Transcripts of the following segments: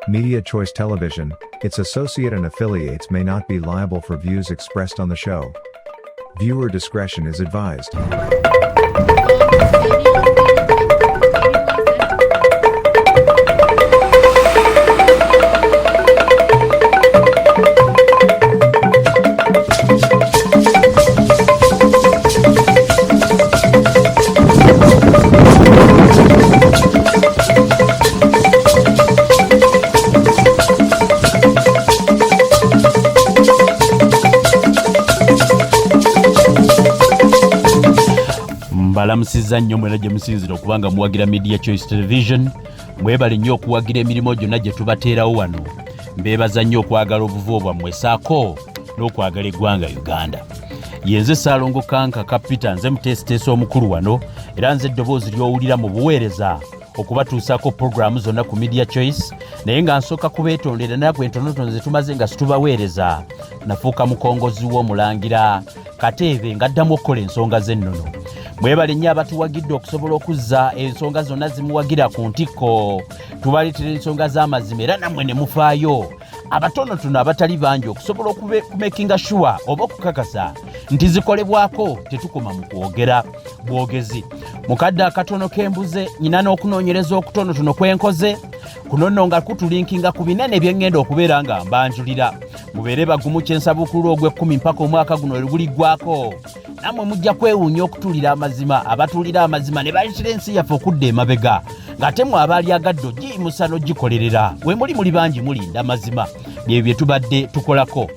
Media Choice Television, its associate and affiliates may not be liable for views expressed on the show. Viewer discretion is advised. Balamusiza nnyo mwena gye musinzira okubanga muwagira Media Choice Television. Mwebale nnyo okuwagira emirimu gyonna gye tubateerawo wano. Mbeebaza nnyo okwagala obuvo bwammwe Ssaako n'okwagala eggwanga Uganda. Yenze Ssaalongo Kanka Kapita nze muteesiteesa omukulu wano era nze eddoboozi ly'owulira mu buweereza okubatuusaako puroguramu zonna ku Media Choice, naye nga nsooka kubeetondera nagwe entonotono ze tumaze nga situbaweereza. Nafuuka mukongozi w'omulangira Kateebe ng'addamu okukola ensonga z'ennono. Mwebale nnyo abatuwagidde okusobola okuzza ensonga zonna zimuwagira ku ntikko. Tubaleetera ensonga z'amazima era nammwe ne mufaayo. Abatonotono abatali bangi okusobola okumakinga sure oba okukakasa nti zikolebwako tetukoma mu kwogera bwogezi. Mukadde akatono k'embuze nyina n'okunoonyereza okutonotono kwenkoze kuno nno nga kutulinkinga ku binene byengenda okubeera nga mbanjulira. Mubeere bagumu kyensabukulu ogw'ekkumi mpaka omwaka guno liguliggwako. Namwe mujja kwewuunya okutuulira amazima, abatuulira amazima ne baleetera ensi yaffe okudda emabega ng'ate mwe abaali agaddo giyimusa n'ogikolerera. We muli bangi mulinda amazima bye bye tubadde tukolako.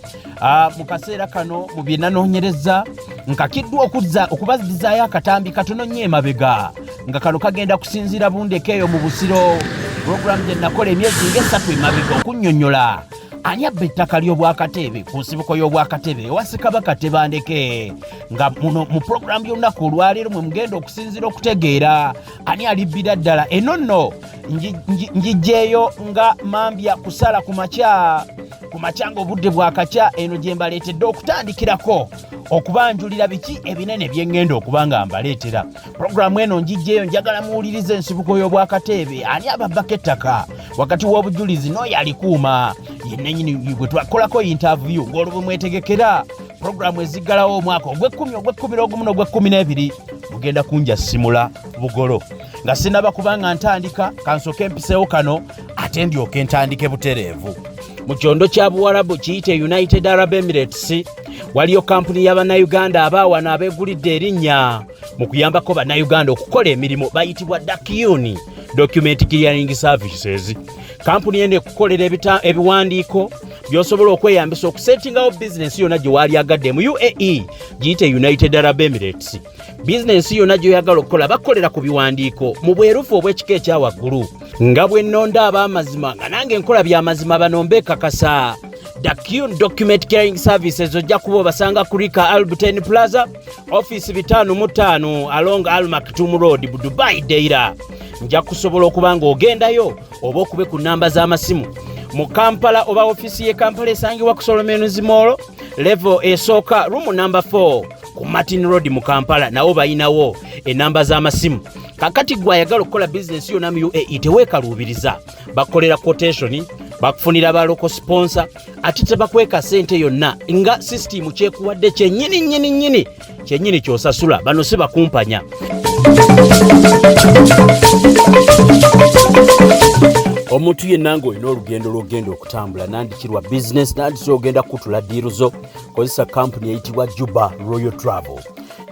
Mu kaseera kano mu bye nanoonyereza nkakiddwa okubazizaayo akatambi katono nnyo emabega nga kano kagenda kusinziira bundeke eyo mu Busiro. Puroguramu gye nakola emyezi ng'esatu emabega okunnyonnyola ani abba ettaka ly'Obwakateebe ku nsibuko y'Obwakateebe ewa Ssekabaka Tebandeke, nga muno mu puroguramu y'olunaku olwaleero mwe mugenda okusinziira okutegeera ani alibbira ddala eno nno njijjeeyo nga mambya kusala ku makya ng'obudde bwakakya. Eno gye mbaleetedde okutandikirako okubanjulira biki ebinene bye ŋŋenda okuba nga mbaleetera. Puroguramu eno njijjeeyo njagala muwulirize ensibuko y'Obwakateebe ani ababbako ettaka wakati w'obujulizi n'oyo alikuuma yennenyini bwe twakolako interview ng'olwo bwe mwetegekera puroguramu eziggalawo omwaka ogw'ekkumi n'ogw'ekkumi n'ebiri mugenda kunja simula bugolo nga sinaba kubanga ntandika kansooke empiseewo kano ate ndyoke ntandike butereevu. Mu kyondo kya Buwarabu kiyite United Arab Emirates waliyo kampuni y'Abannayuganda abaawano abeegulidde erinnya mu kuyambako Bannayuganda okukola emirimu bayitibwa DACUN, Document Clearing Services. Kampuni eno ekukolera ebiwandiiko by'osobola okweyambisa okusetingawo bizinensi yonna gye waali agadde mu UAE giyite United Arab Emirates. Bizinensi yonna gy'oyagala okukola bakolera ku biwandiiko mu bwerufu obw'ekika ekyawaggulu. Nga bwe nnonda ab'amazima nga nange nkola by'amazima bano mbekakasa. DACUN Document Clearing Services ojja kuba obasanga ku Rika Albertine Plaza, Office 5 along Al Maktoum Road, Dubai Deira. Nja kusobola okuba ng'ogendayo oba okube ku nnamba z'amasimu. Mu Kampala oba ofisi y'e Kampala esangibwa ku Solomon's Mall, level esooka room number 4 ku Martin Road mu Kampala, nawo bayinawo ennamba z'amasimu. Kakati gwe ayagala okukola bizinensi yonna mu UAE teweekaluubiriza. Bakolera quotation, bakufunira ba local sponsor, ate tebakweka ssente yonna nga system kyekuwadde kyennyini ky'osasula. Bano si bakumpanya. Omuntu yenna ng'olina olugendo lw'ogenda okutambula nandikirwa business nandisi ogenda kutula diiru zo, kozesa kampuni eyitibwa Juba Royal Travel.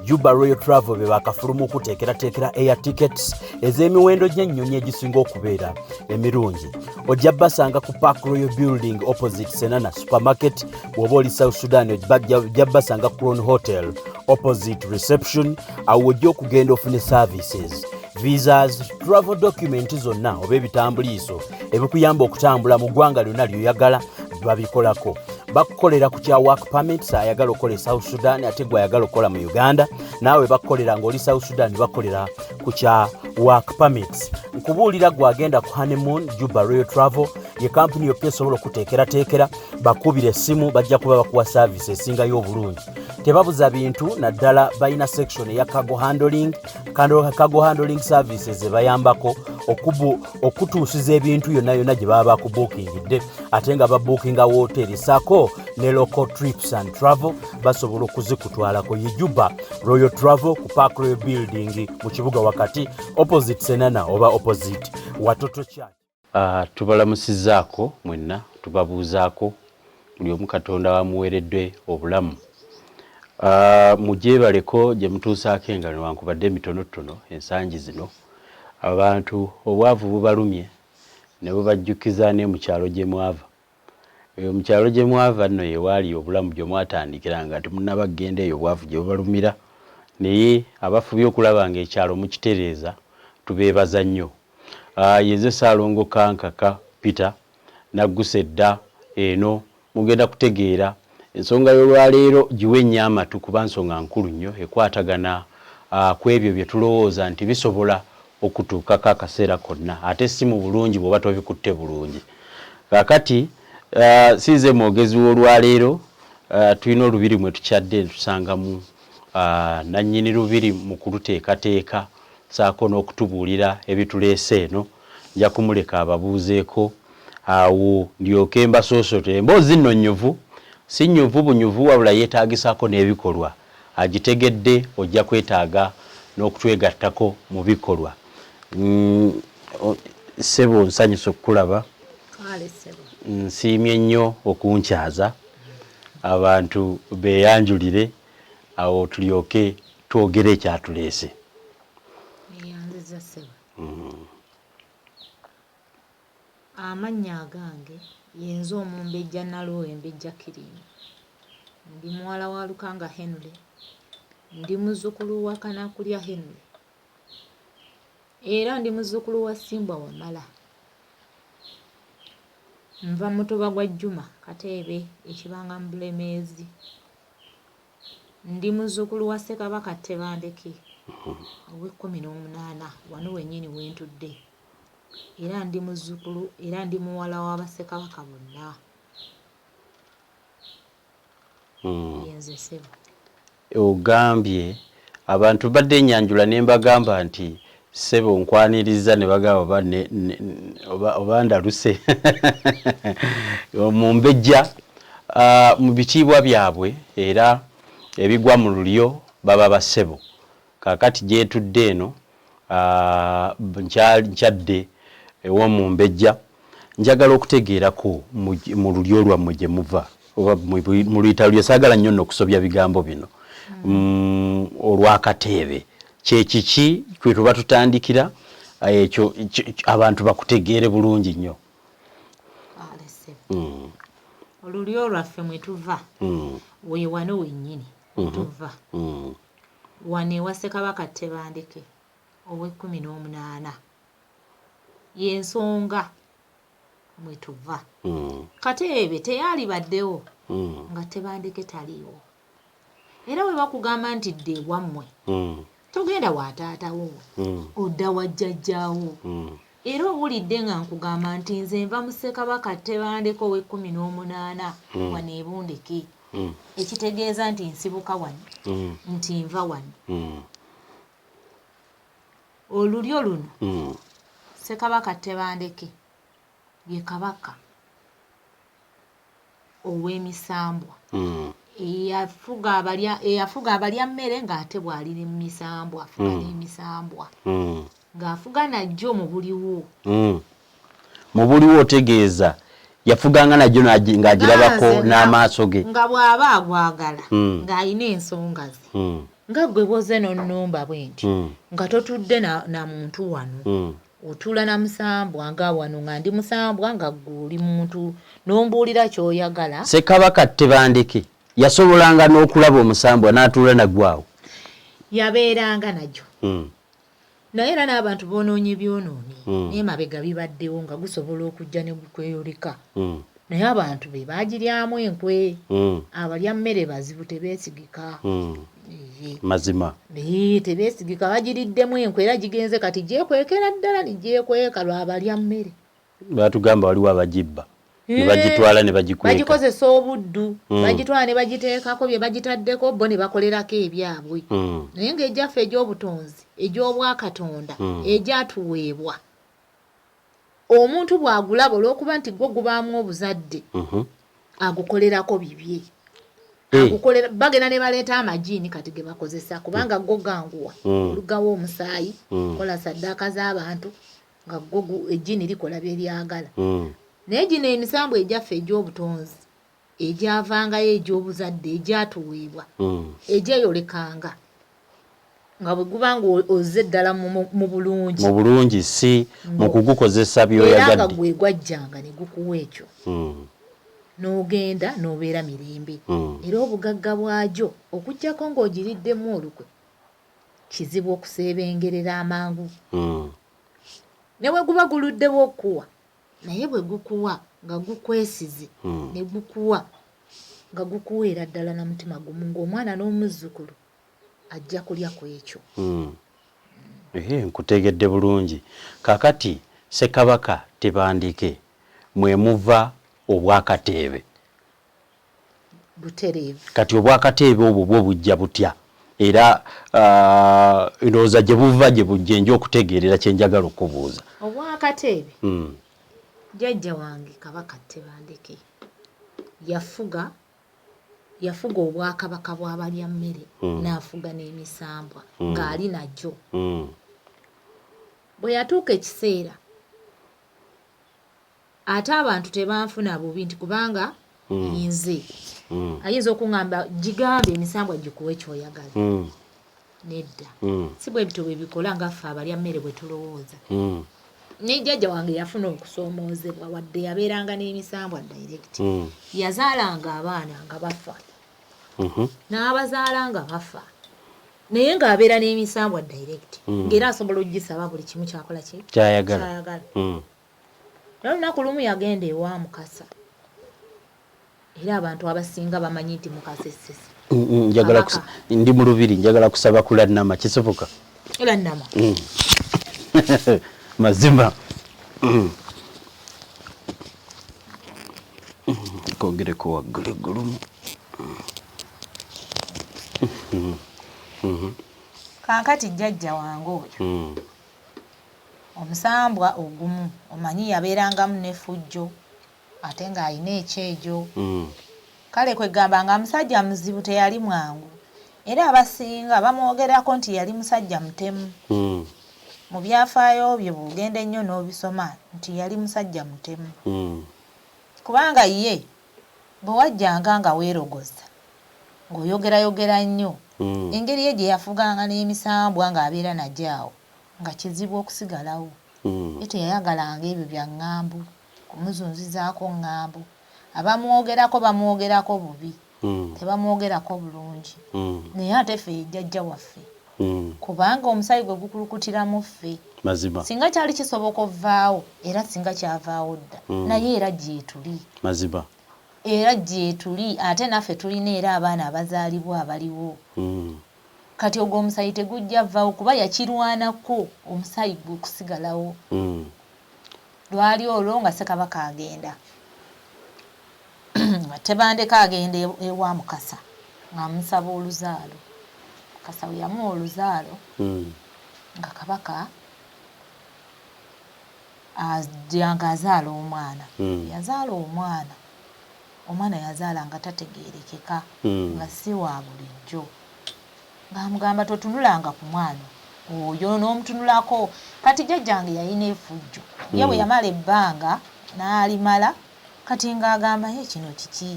Juba Royal Travel be bakafulumu okuteekerateekera air tickets ez'emiwendo gy'ennyonyi egisinga okubeera emirungi. Ojja basanga ku Park Royal Building opposite Senana Supermarket. Bw'oba oli South Sudan ojja basanga Crown Hotel opposite reception. Awo ojja okugenda ofune services, visas, travel documents zonna oba ebitambuliiso ebikuyamba okutambula mu ggwanga lyonna ly'oyagala babikolako. Bakukolera ku kya work permits ayagala okukola South Sudan ate gwe ayagala okukola mu Uganda, naawe bakukolera ng'oli South Sudan bakolera ku kya work permits. Nkubuulira gwe agenda ku honeymoon, Juba Royal Travel ye kampuni yokka esobola okuteekerateekera bakubira essimu bajja kuba bakuwa saavisi esingayo obulungi. Tebabuza bintu naddala balina section eya cargo handling services ebayambako okutuusiza ebintu yonna gye baba bakubuukingidde ate nga babuukinga wooteri Ssaako ne local trips and travel basobola okuzikutwalako ye Yabba Royal Travel ku Park Royal Building mu kibuga wakati opposite Senana oba opposite Watoto Church. Tubalamusizaako mwenna tubabuuzaako buli omu Katonda wamuweereddwe obulamu. Mujebaleko gye mutuusaako engalo wankubadde mitonotono ensangi zino abantu obwavu bubalumye ne bubajjukiza ne mu kyalo gye mwava. Mu kyalo gye mwava nno ye waali obulamu gye mwatandikira nga temunnaba kugenda eyo obwavu gye bubalumira naye abafubye okulaba nga ekyalo mukitereeza tubeebaza nnyo. Yeze Ssaalongo Kankaka Peter nagguse dda eno mugenda kutegeera ensonga y'olwaleero giwe nnyo amatu kuba nsonga nkulu nnyo ekwatagana ku ebyo bye tulowooza nti bisobola okutuukako akaseera konna ate si mu bulungi bw'oba tobikutte bulungi. Kaakati siize mwogezi w'olwaleero tulina olubiri mwe tukyadde tusangamu nannyini lubiri mu kuluteekateeka Ssaako n'okutubuulira ebituleese eno nja kumuleka ababuuzeeko awo ndyoke mbasoosote emboozi nno nnyuvu si nnyuvu bunyuvu wabula yeetaagisaako n'ebikolwa agitegedde ojja kwetaaga n'okutwegattako mu bikolwa. Ssebo nsanyusa okukulaba. Nsiimye nnyo okunkyaza abantu beeyanjulire awo tulyoke twogere ekyatuleese. Amannya agange yenze omumbejja Olw'Embeera Kirima. Ndi muwala wa Lukanga Henry. Ndi muzzukulu wa Kanakulya Henry. Era ndi muzzukulu wa Simbwa Wamala. Nva mutoba gwa Juma Kateebe ekibanga mu Bulemeezi. Ndi muzzukulu wa Ssekabaka Tebandeke ow'e18 wano wennyini wentudde. Era ndi muzzukulu era ndi muwala w'Abassekabaka bonna. Yenze Ssebo. Ogambye abantu badde enyanjula ne mbagamba nti Ssebo nkwaniriza ne bagamba oba ndaluse mumbejja mu bitiibwa byabwe era ebigwa mu lulyo baba ba Ssebo. Kaakati gyetudde eno nkyadde ew'omumbejja njagala okutegeerako mu lulyo lwammwe gye muva oba mu luyita lye saagala nnyo n'okusobya bigambo bino olwa Kateebe kye kiki kwe tuba tutandikira ekyo abantu bakutegeere bulungi nnyo. Olulyo lwaffe mwe tuva we wano wennyini tuva wano ewa Ssekabaka Tebandeke ow'e18 y'ensonga mwe tuva. Kateebe teyali baddewo nga Tebandeke taliiwo. Era we bakugamba nti dde wammwe togenda wa taatawo odda wa jjajjaawo. Era owulidde nga nkugamba nti nze nva mu Ssekabaka Tebandeke ow'e18 wano e Bundeke. Ekitegeeza nti nsibuka wano nti nva wano. Olulyo luno Ssekabaka Tebandeke ye kabaka ow'emisambwa eyafuga abalya mmere ng'ate bw'ali ne mu misambwa afuga n'emisambwa ng'afuga najjo mu buliwo. Mu buliwo otegeeza yafuganga najjo ng'agirabako n'amaaso ge nga bw'aba agwagala ng'alina ensonga ze nga ggwe boze n'onnumba bwe nti nga totudde na muntu wano otula na musambwa nga wano nga ndi musambwa nga guli muntu n'ombuulira ky'oyagala. Ssekabaka Tebandeke yasobolanga n'okulaba omusambwa n'atuula nagwawo. Yabeeranga najjo. Naye era n'abantu boonoonye byonoonye n'emabega bibaddewo nga gusobola okujja ne gukweyoleka. Naye abantu be baagiryamu enkwe. Abalya mmere bazibu tebeesigika. Mazima. Tebeesigika bagiriddemu enkwe era gigenze kati gyekwekera ddala ni gyekweka lw'abalya mmere. batugamba waliwo abagibba ne bagitwala ne bagikweka bagikozesa obuddu bagitwala ne bagiteekako bye bagitaddeko bo ne bakolerako ebyabwe naye ng'ejjaffe egy'obutonzi egy'obwakatonda egyatuweebwa omuntu bw'agulaba olw'okuba nti gwo gubaamu obuzadde agukolerako bibye bagenda ne baleeta amajiini kati ge bakozesa kubanga go ganguwa olugawo omusaayi kola saddaaka z'abantu nga go ejjiini likola bye lyagala naye gino emisambu egyaffe egy'obutonzi egyavangayo egy'obuzadde egyatuweebwa egyeyolekanga nga bwe guba nga ozze eddala mu bulungi si mu kugukozesa by'oyagadde era nga gwe gwajjanga ne gukuwa ekyo n'ogenda n'obeera mirembe era obugagga bwagyo okuggyako ng'ogiriddemu olukwe kizibu okuseebengerera amangu ne bwe guba guluddewo okukuwa naye bwe gukuwa nga gukwesize ne gukuwa nga gukuweera ddala na mutima gumu ng'omwana n'omuzzukulu ajja kulya ku ekyo nkutegedde bulungi kakati Ssekabaka Tebandike mwe muva obwakateebe butereevu kati obwakateebe obwo bwo bujja butya era ndowooza gye buva gye bujja nja okutegeerera kye njagala okubuuza obwakateebe jjajja wange Kabaka Tebandike yafuga obwakabaka bw'abalya mmere n'afuga n'emisambwa ng'ali najjo bwe yatuuka ekiseera ate abantu tebanfuna bubi nti kubanga nze ayinza okuŋŋamba gigambe emisambwa gikuwe kyoyagala nedda si bwe bityo bwe bikola nga ffe abalya mmere bwe tulowooza ne jjajja wange yafuna okusoomoozebwa wadde yabeeranga n'emisambwa direct yazaalanga abaana nga bafa n'abazaala nga bafa naye ng'abeera n'emisambwa direct ng'era asobola okugisaba buli kimu kyakola kyayagala olunaku lumu yagenda ewa Mukasa era abantu abasinga bamanyi nti Mukasa essese ndi mu lubiri njagala kusaba ku Lannama kisoboka Lannama mazima kongereko waggulu kaakati jjajja wange oyo omusambwa ogumu omanyi yabeerangamu n'effujjo ate ng'alina ekyejo kale kwegamba nga musajja muzibu teyali mwangu era abasinga bamwogerako nti yali musajja mutemu mu byafaayo bye bw'ogenda ennyo n'obisoma nti yali musajja mutemu kubanga ye bwe wajjanga nga weerogoza ng'oyogerayogera nnyo engeri ye gye yafuganga n'emisambwa ng'abeera najjaawo nga kizibu okusigalawo ye teyayagalanga ebyo bya ŋŋambu kumuzunzizaako ŋŋambu bamwogerako bubi tebamwogerako bulungi naye ate ffe jjajja waffe kubanga omusaayi gwe gukulukutiramu ffe mazima singa kyali kisoboka ovaawo era singa kyavaawo dda naye era gyetuli mazima era gyetuli ate naffe tulina era abaana abazaalibwa abaliwo kati ogwo omusaayi tegujja vaawo kuba yakirwanako omusaayi gwe okusigalawo lwali olwo nga Ssekabaka agenda Tebandeke agenda ewa Mukasa ng'amusaba oluzaalo Mukasa we yamuwa oluzaalo nga Kabaka ajjanga azaala omwana yazaala omwana yazaala nga tategeerekeka nga si wa bulijjo ng'amugamba totunulanga ku mwana oyo n'omutunulako kati jjajjange yalina effujjo ye bwe yamala ebbanga n'alimala kati ng'agamba ye kino kiki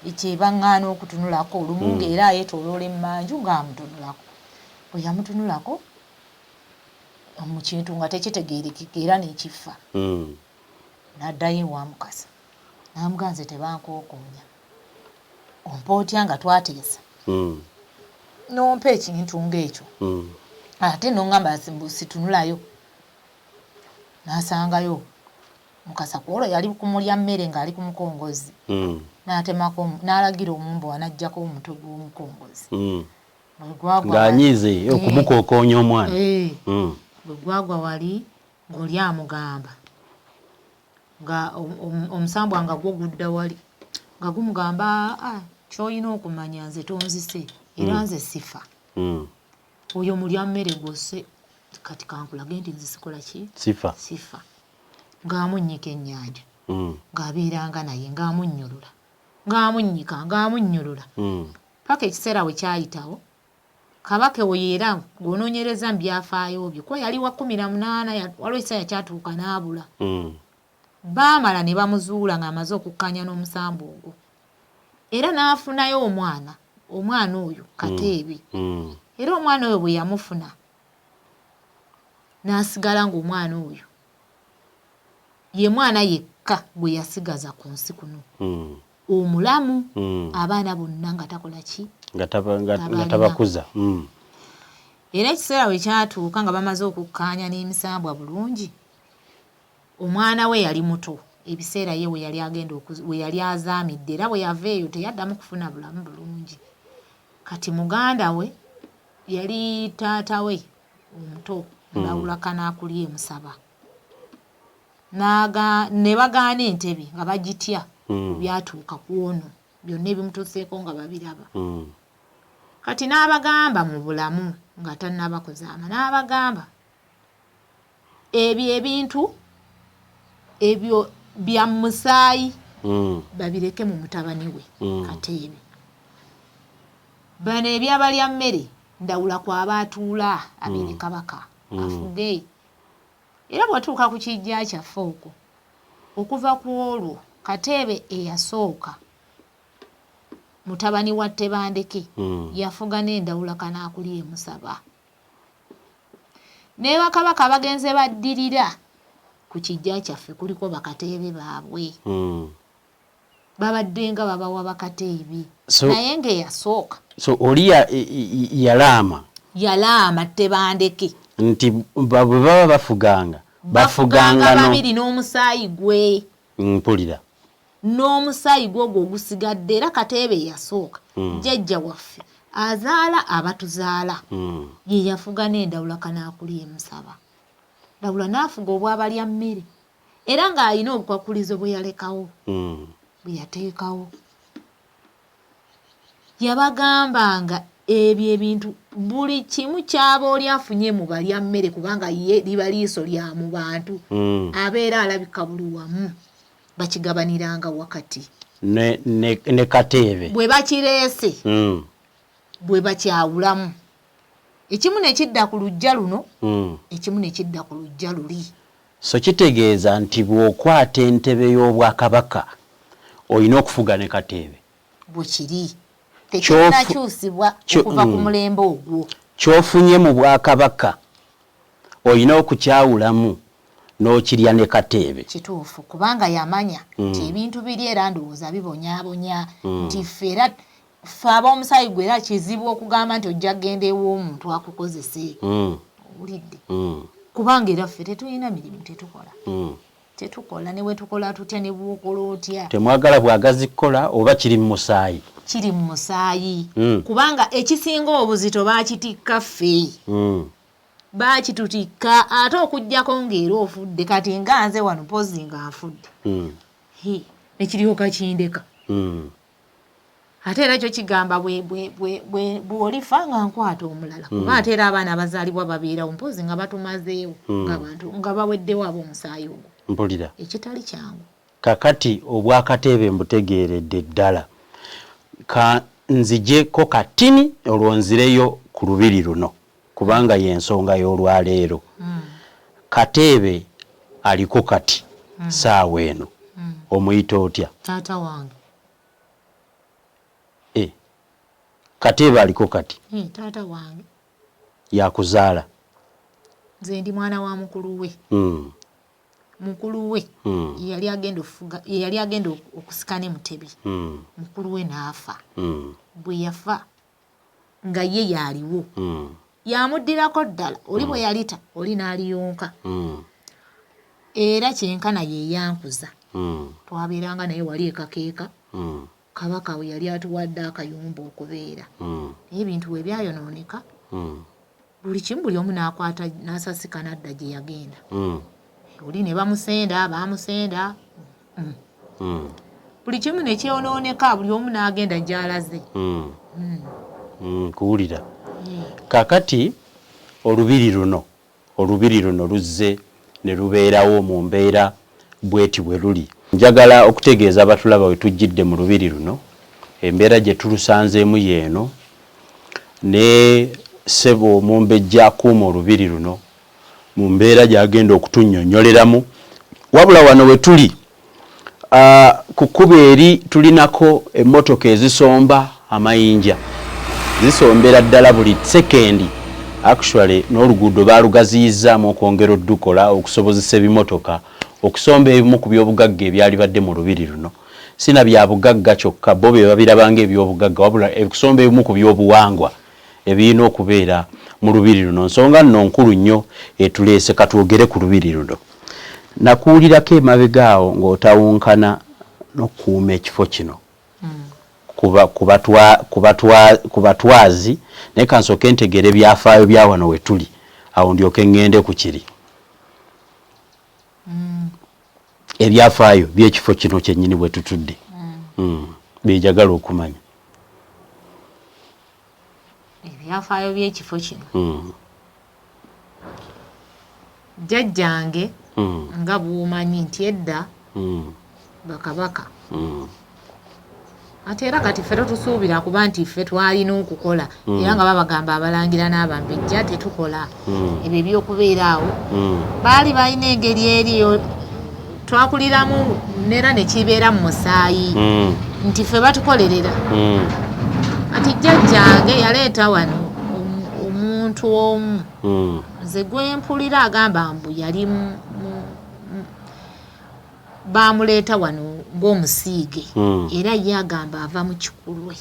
ekyebaŋŋaana okutunulako olumu ng'era ayetooloola emmanju ng'amutunulako bwe yamutunulako mu kintu nga tekitegeerekeka era n'ekifa n'addayo ewa Mukasa n'amugamba nze tebankookonya ompa otya nga twateesa n'ompa ekintu ng'ekyo ate n'oŋŋamba situnulayo n'asangayo Mukasa kwolwo yali kumulya mmere ng'ali ku mukongozi n'atemako n'alagira omumbwa n'aggyako omutwe gw'omukongozi ng'anyiize okumukookonya omwana bwe gwagwa wali ng'oli amugamba nga omusambwa nga gwo gudda wali nga gumugamba ky'olina okumanya nze tonzise era nze sifa oyo mulya mmere gwose kati kankulage nti nze sikola ki sifa ng'amunnyika ennyanja ng'abeeranga naye ng'amunnyulula paka ekiseera we kyayitawo kabaka oyo era ng'onoonyereza mu byafaayo byo kuba yali wa 18 waliwo ekiseera kyatuuka n'abula baamala ne bamuzuula ng'amaze okukkanya n'omusambu ogwo era n'afunayo omwana oyo Kateebe era omwana oyo bwe yamufuna n'asigala ng'omwana oyo ye mwana yekka gwe yasigaza ku nsi kuno omulamu abaana bonna nga takola ki nga tabakuza era ekiseera we kyatuuka nga bamaze okukkaanya n'emisambwa bulungi omwana we yali muto ebiseera ye we yali azaamidde era bwe yava eyo teyaddamu kufuna bulamu bulungi kati muganda we yali taata we omuto Ndawulakana akulye musaba ne bagaana entebe nga bagitya byatuuka ku ono byonna ebimutuuseeko nga babiraba kati n'abagamba mu bulamu nga tannabakozaama n'abagamba ebyo ebintu ebyo bya musaayi babireke mu mutabani we Kateebe bano ebyabalya mmere ndawula kwaba atuula abeere kabaka afuge era bwatuuka ku kijja kyaffe okwo okuva ku olwo Kateebe eyasooka mutabani wa Tebandeke yafuga n'endawula kanaakulye musaba ne bakabaka bagenze baddirira ku kijja kyaffe kuliko bakateebe baabwe babadde nga babawa bakateebe naye ng'eyasooka oli yalaama Tebandeke nti bwe baba bafuganga babiri n'omusaayi gwe mpulira n'omusaayi gwe ogwo ogusigadde era Kateebe yasooka jjajja waffe azaala abatuzaala ye yafuga n'endawula kanaakulye musaba ndawula n'afuga obwabalya mmere era ng'alina obukwakulizo bwe yalekawo bwe yateekawo yabagambanga ebyo ebintu buli kimu kyaba oli afunye mu balya mmere kubanga ye liba liiso lya mu bantu abeera alabika buli wamu bakigabaniranga wakati ne Kateebe bwe bakireese bwe bakyawulamu ekimu ne kidda ku lujja luno ekimu ne kidda ku lujja luli so kitegeeza nti bw'okwata entebe y'obwakabaka olina okufuga ne Kateebe bwe kiri tekinakyusibwa okuva ku mulembe ogwo ky'ofunye mu bwakabaka olina okukyawulamu n'okirya ne Kateebe kituufu kubanga yamanya nti ebintu biri era ndowooza bibonyaabonya nti ffe era ffe ab'omusaayi gwe era kizibu okugamba nti ojja kgenda ew'omuntu akukozese owulidde kubanga era ffe tetulina mirimu tetukola ne bwe tukola tutya ne bwokola otya temwagala bwagazi kukola oba kiri mu musaayi kubanga ekisinga obuzito baakitikka ffe baakitutikka ate okuggyako ng'era ofudde kati nga nze wano pozi nga nfudde nekiryoka kindeka ate era kyo kigamba bw'olifa nga nkwata omulala kuba ate era abaana abazaalibwa babeerawo mpozi nga batumazeewo ng'abantu nga baweddewo ab'omusaayi ogwo mpulira ekitali kyangu kakati obwakateebe mbutegeeredde ddala ka nzijeko katini olwo nzireyo ku lubiri luno kubanga y'ensonga y'olwaleero Kateebe aliko kati saawa eno omuyita otya taata wange Kateebe aliko kati taata wange yakuzaala nze ndi mwana wa mukulu we yali agenda okusika ne Mutebi mukulu we n'afa bwe yafa nga ye yaaliwo yamuddirako ddala oli bwe yalita oli n'aliyonka era kyenkana ye yankuza twabeeranga naye wali ekakeeka kabaka we yali atuwadde akayumba okubeera naye ebintu we byayonooneka buli kimu buli omu n'akwata n'asasika n'adda gye yagenda oli ne bamusenda buli kimu ne kyonooneka buli omu n'agenda gy'alaze kuwulira kakati olubiri luno luzze ne lubeerawo mu mbeera bweti bwe luli njagala okutegeeza abatulaba we tujjidde mu lubiri luno embeera gye tulusanzeemu yeeno ne ssebo omumbejja akuuma olubiri luno mu mbeera gy'agenda okutunnyonnyoleramu wabula wano we tuli ku kkubo eri tulinako emmotoka ezisomba amayinja zisombera ddala buli sekendi actually n'oluguudo baalugaziyizaamu okwongera oddukola okusobozesa ebimotoka okusomba ebimu ku byobugagga ebyali badde mu lubiri luno sina bya bugagga kyokka bo be babirabanga ebyobugagga wabula okusomba ebimu ku byobuwangwa ebirina okubeera mu lubiri luno nsonga nno nkulu nnyo etuleese katwogere ku lubiri luno nakuwulirako emabega awo ng'otawunkana n'okukuuma ekifo kino ku batwazi naye kansooke ntegere ebyafaayo bya wano we tuli awo ndyoke ŋŋende ku kiri ebyafaayo by'ekifo kino kyennyini bwe tutudde byenjagala okumanya ebyafaayo by'ekifo kino jjajjange nga bw'omanyi nti edda bakabaka ate era kati ffe totusuubira kuba nti ffe twalina okukola era nga babagamba abalangira n'abambejja tetukola ebyo ebyokubeera awo baali balina engeri eriyo twakuliramu nera ne kibeera mu musaayi nti ffe batukolerera ati jjajjange yaleeta wano omuntu omu nze gwempulira agamba mbu yali bamuleeta wano ng'omusiige era ye agamba ava mu kikulwe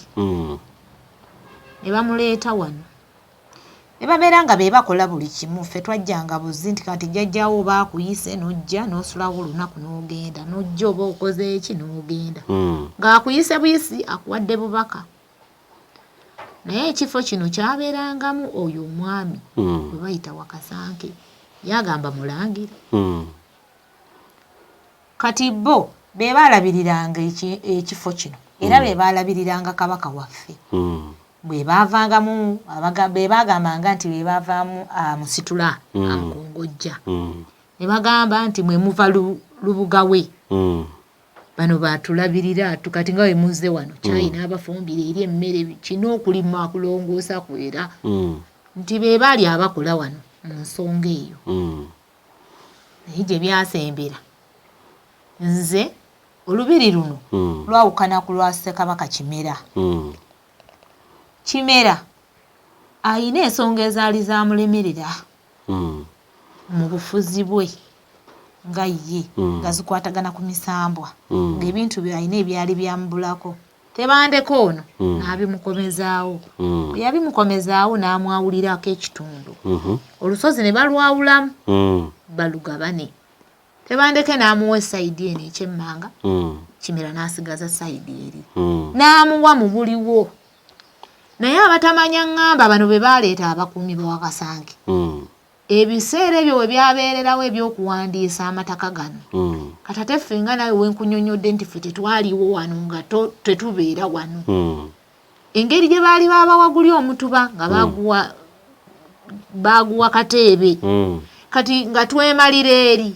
ne bamuleeta wano ne babeera nga be bakola buli kimu ffe twajjanga buzi nti kati jjajjawo oba akuyise n'ojja n'osulawo olunaku n'ogenda n'ojja oba okoze eki n'ogenda ng'akuyise buyisi akuwadde bubaka naye ekifo kino kyabeerangamu oyo omwami gwe bayita Wakasanke yagamba mulangire kati bo be baalabiriranga ekifo kino era be baalabiriranga kabaka waffe bwe baavangamu be bagambanga nti be baavaamu musitula ankongojja ne bagamba nti mwe muva lubugawe bano baatulabirira tukati nga we muzze wano kyayi n'abafumbire eri emmere kino okulima kulongoosa kwera nti be baali abakola wano mu nsonga eyo naye gye byasembera nze olubiri luno lwawukana ku lwa Ssekabaka Kimera ayina ensonga ezaali zamulemerera mu bufuzi bwe nga ye nga zikwatagana ku misambwa ng'ebintu byalina ebyali byamubulako tebandeko ono n'abimukomezaawo bwe yabimukomezaawo n'amwawulirako ekitundu olusozi ne balwawulamu balugabane tebandeke n'amuwa esayidi eno ekyemmanga Kimera n'asigaza sayidi eri n'amuwa mu buliwo naye abatamanya ŋŋamba bano be baaleeta abakuumi ba Wakasanke ebiseera ebyo we byabeererawo ebyokuwandiisa amataka gano kati ate ffe nga nawe wenkunyonnyodde nti ffe tetwaliwo wano nga tetubeera wano engeri gye baali babawagulya omutuba nga baguwa Kateebe kati nga twemalira eri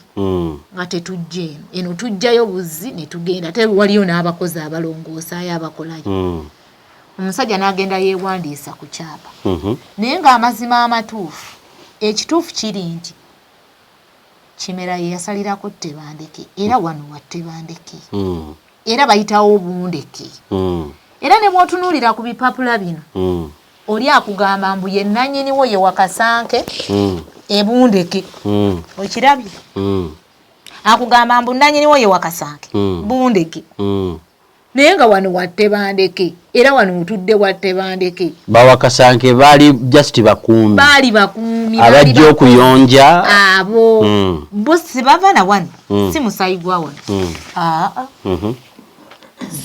nga tetujja eno tujjayo buzzi ne tugenda ate waliyo n'abakozi abalongoosaayo abakolayo omusajja n'agenda yeewandiisa ku kyapa naye ng'amazima amatuufu ekituufu kiri nti Kimera ye yasalirako Tebandeke era wano wa Tebandeke era bayitawo Bundeke era ne bw'otunuulira ku bipapula bino oli akugamba mbu ye nannyiniwo ye Wakasanke Bundeke okirabye akugamba mbu nannyiniwo ye Wakasanke Bundeke naye nga wano wa Tebandeke era wano otudde wa Tebandeke bawakasanke baali just bakuumi baali bakuumi abajja okuyonja abo bo sibava na wano si musayi gwa wano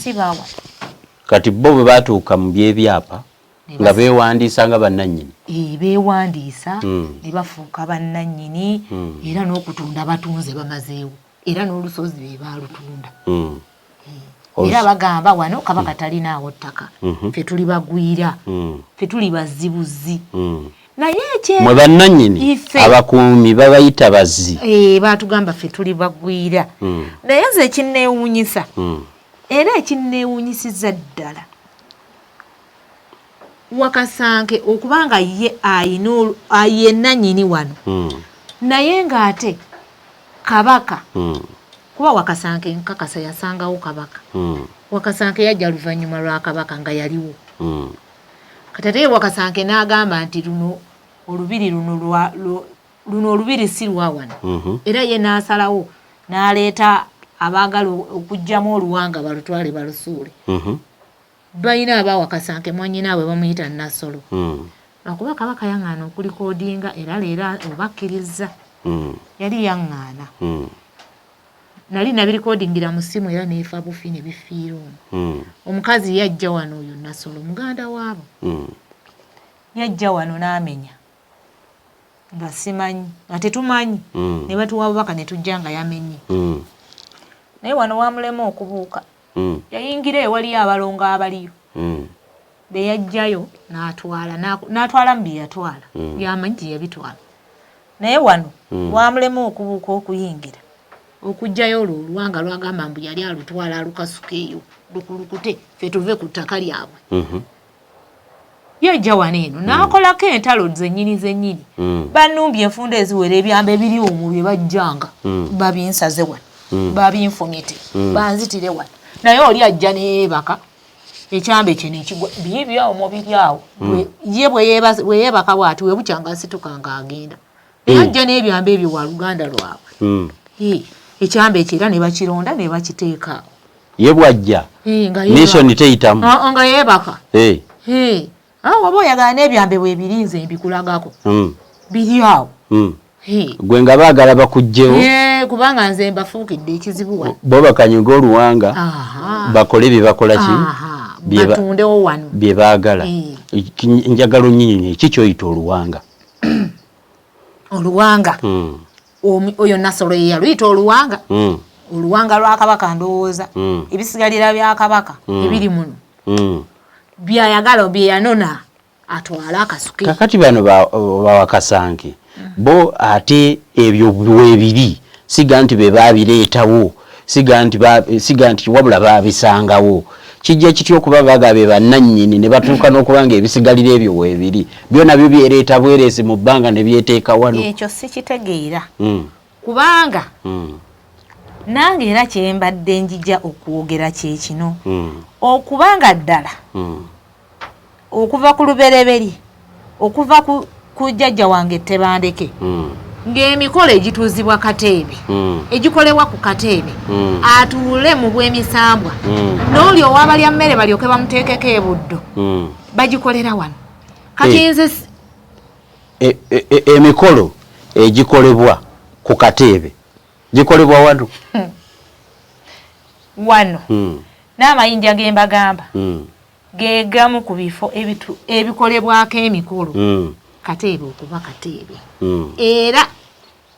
si bawa kati bo bwe baatuuka mu byebyapa nga beewandiisa nga bannannyini beewandiisa ne bafuuka bannannyini era n'okutunda batunze bamazeewo era n'olusozi be baalutunda era bagamba wano kabaka talinaawo ttaka ffe tuli bagwira ffe tuli bazzibuzi naye mwe bannannyini abakuumi babayita bazzi baatugamba ffe tuli bagwira naye nze ekinneewuunyisa era ekinneewuunyisizza ddala Wakasanke okubanga ye ayina nnyini wano naye ng'ate kabaka kuba Wakasanke nkakasa yasangawo kabaka Wakasanke yajja luvannyuma lwa kabaka nga yaliwo Kateebe Wakasanke n'agamba nti luno olubiri si lwa wano era ye n'asalawo n'aleeta abaagala okuggyamu oluwanga balutwale balusuule balina aba Wakasanke mwannyinaabwe bamuyita Nasolo lwakuba kabaka yaŋŋaana okulikoodinga era leero obakkiriza yali yaŋŋaana nali nabirikodingira mu ssimu era neefa bufi ne bifiira omwo omukazi yajja wano oyo Nasolo muganda waabo yajja wano n'amenya nga simanyi nga tetumanyi ne batuwa bubaka ne tujja nga yamenye naye wano wamulema okubuuka yayingira ewaliyo abalongo abaliyo be yajjayo n'atwala mu bye yatwala byamanyi gye yabitwala naye wano wamulema okubuuka okuyingira okujjayo olwo oluwanga lwagamba mbu yali alutwala alukasuka eyo lukulukute ffe tuve ku ttaka lyabwe yajja wano eno n'akolako entalo zennyini bannumbye enfunda eziwera ebyamba ebiri omwo bye bajjanga babinsaze wano babinfumite banzitire wano naye oli ajja neyeebaka ekyambe kye nekigwa biibyawo mubiri awo ye bwe yeebaka bw'ati we bukyanga asituka ng'agenda naye ajja n'ebyamba ebyo wa luganda lwabwe ekyambe ekyo era ne bakironda ne bakiteeka awo ye bw'ajja nation teyitamu nga yeebaka oba oyagala n'ebyambe bwe birinze mbikulagako biri awo gwe nga baagala bakugjewo kubanga nze mbafuukidde ekizibu wano bo bakanyuga oluwanga bakole bye bakola ki batundewo wano bye baagala njagalo nnyinyi ki kyoyita oluwanga oyo Nasolo ye yaluyita oluwanga oluwanga lwa kabaka ndowooza ebisigalira bya kabaka ebiri muno byayagala bye yanona atwala akasuke kakati bano bawakasanke bo ate ebyo bwebiri siga nti be babireetawo siga nti wabula babisangawo kijja kityo okuba bagabe bannannyini ne batuuka n'okubanga ebisigalira ebyo weebiri byonna byo byereeta bwereesi mu bbanga ne byeteeka wano ekyo sikitegeera kubanga nange era kyembadde njija okwogera kye kino okubanga ddala okuva ku lubereberi okuva ku jjajja wange Tebandeke ng'emikolo egituuzibwa Kateebe egikolebwa ku Kateebe atuule mu bw'emisambwa n'oli owabalya mmere balyoke bamuteekeko ebuddo bagikolera wano kati nze emikolo egikolebwa ku Kateebe gikolebwa wano n'amayinja ge mbagamba gegamu ku bifo ebikolebwako emikolo Kateebe okuba Kateebe era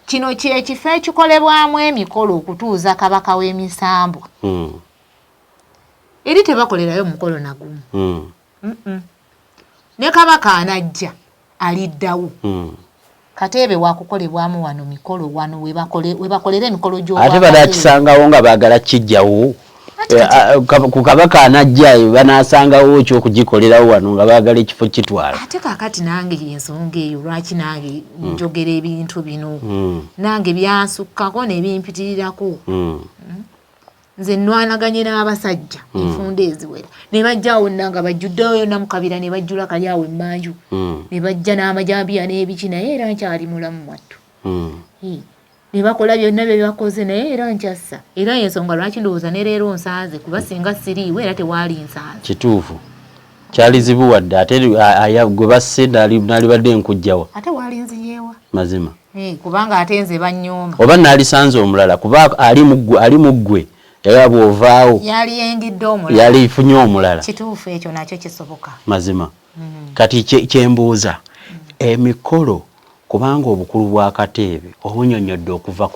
kino kyekifo ekikolebwamu emikolo okutuuza kabaka w'emisambwa eri tebakolerayo mukolo nagumu ne kabaka anajja aliddawo Kateebe wakukolebwamu wano mikolo wano we bakolera emikolo ate badakisangawo nga baagala kijjawo ku kabaka anajja banaasangawo ekyokugikolerawo wano nga baagala ekifo kitwala ate kakati nange ensonga eyo lwaki nange njogera ebintu bino nange byansukkako ne bimpitirirako nze nnwanaganye n'abasajja enfunda eziwera ne bajjawo nanga bajjuddewo yonna mu kabira ne bajjula kali awo emmanju ne bajja n'amajambiya n'ebiki naye era nkyali mulamu mwattu ne bakola byonna bye bakoze naye era nkyassa era ensonga lwaki ndowooza ne leero nsanze kuba singa siriiwe era tewaali nsanze kituufu kyali zibuwadde ate gwe basse naalibadde nkujjawa ate waali nziyeewa mazima kubanga ate nze bannyooma oba naalisanze omulala kuba ali mu ggwe era bw'ovaawo yali yengidde omulala yali ifunye omulala kituufu ekyo nakyo kisoboka mazima kati kyembuuza emikolo kubanga obukulu bwa Kateebe obunyonyodde okuva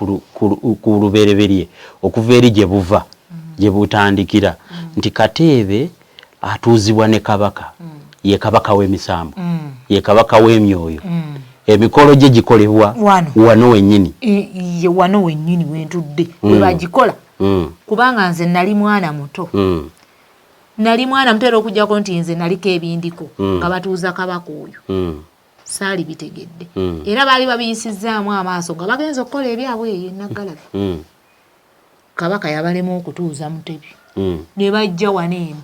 ku lubereberye okuva eri gye buva gye butandikira nti Kateebe atuuzibwa ne kabaka ye kabaka w'emisambo ye kabaka w'emyoyo emikolo gye gikolebwa wano wennyini ye wano wennyini wentudde we bagikola kubanga nze nali mwana muto nali mwana muto era okujjako nti nze naliko ebindiko nga batuuza kabaka oyo saali bitegedde era baali babiyisizzaamu amaaso nga bagenza okukola ebyabwe eyo enaggalabi kabaka yabalema okutuuza mutebi ne bajja wano eno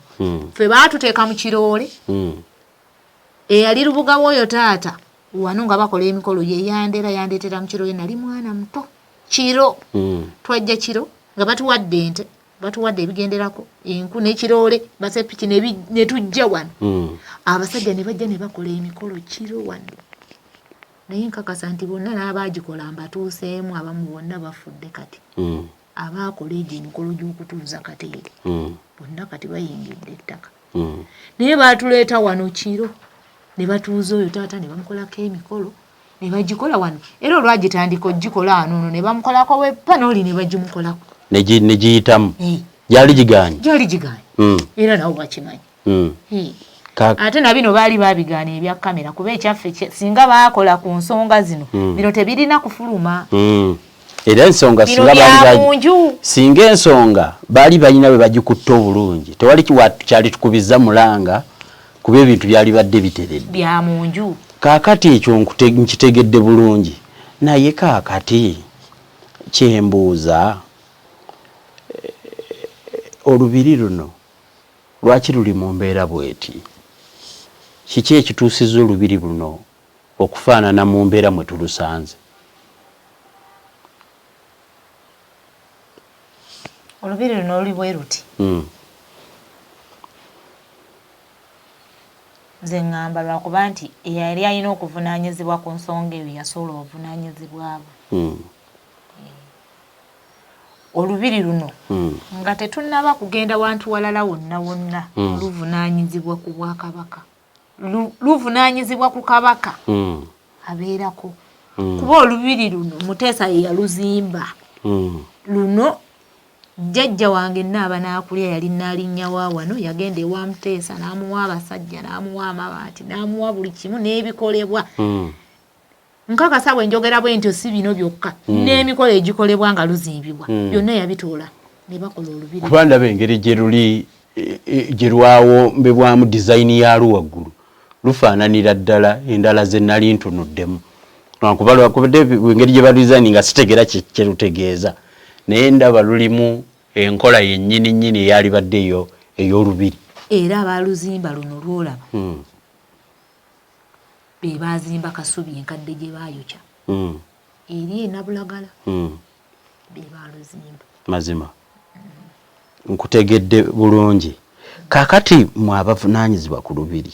ffe baatuteeka mu kiroole eyali lubuga w'oyo taata wano nga bakola emikolo ye yandeetera mu kiroole nali mwana muto kiro twajja kiro nga batuwadde ente batuwadde ebigenderako enku n'ekiroole basepiki ne tujja wano abasajja ne bajja ne bakola emikolo kiro wano naye nkakasa nti bonna n'abaagikola mbatuuseemu abamu bonna bafudde kati abaakola egyo emikolo gy'okutuuza Kateebe bonna kati bayingidde ettaka naye baatuleeta wano kiro ne batuuza oyo taata ne bamukolako emikolo ne bagikola wano era olwagitandika ogikola wano ne bamukolako wepanooli ne bagimukolako ne giyitamu gyali giganye era nabo bakimanyi ate na bino baali babigaana ebya kamera kuba ekyaffe singa baakola ku nsonga zino bino tebirina kufuluma era ensonga singa ensonga baali balina bwe bagikutta obulungi tewali kyali tukubiza mulanga kuba ebintu byali badde biteredde bya munju kaakati ekyo nkitegedde bulungi naye kaakati kyembuuza olubiri luno lwaki luli mu mbeera bweti kiki ekituusizza olubiri luno okufaanana mu mbeera mwe tulusanze olubiri luno luli bwe ruti nze ŋŋamba lwakuba nti eyali alina okuvunaanyizibwa ku nsonga eyo yasobola obuvunaanyizibwabo olubiri luno nga tetunnaba kugenda wantu walala wonna luvunaanyizibwa ku bwakabaka luvunaanyizibwa ku kabaka abeerako kuba olubiri luno Muteesa ye yaluzimba luno jjajja wange naaba n'akulya yali naalinnya wa wano yagenda ewa Muteesa n'amuwa abasajja n'amuwa amabaati n'amuwa buli kimu n'ebikolebwa nkakasa bwe njogera bwe ntyo si bino byokka n'emikolo egikolebwa nga luzimbibwa byonna yabitoola ne bakola olubiri kuba ndaba engeri gye lwawombebwamu dizayini yaalwo waggulu lufaananira ddala endala ze nali ntunuddemu kuba lwakubadde engeri gye baludizayini nga sitegera kye lutegeeza naye ndaba lulimu enkola yennyini eyali badde ey'olubiri era abaluzimba luno lwolaba be bazimba Kasubi enkadde gye baayokya eri enabulagala be baluzimba mazima nkutegedde bulungi kaakati mwe abavunaanyizibwa ku lubiri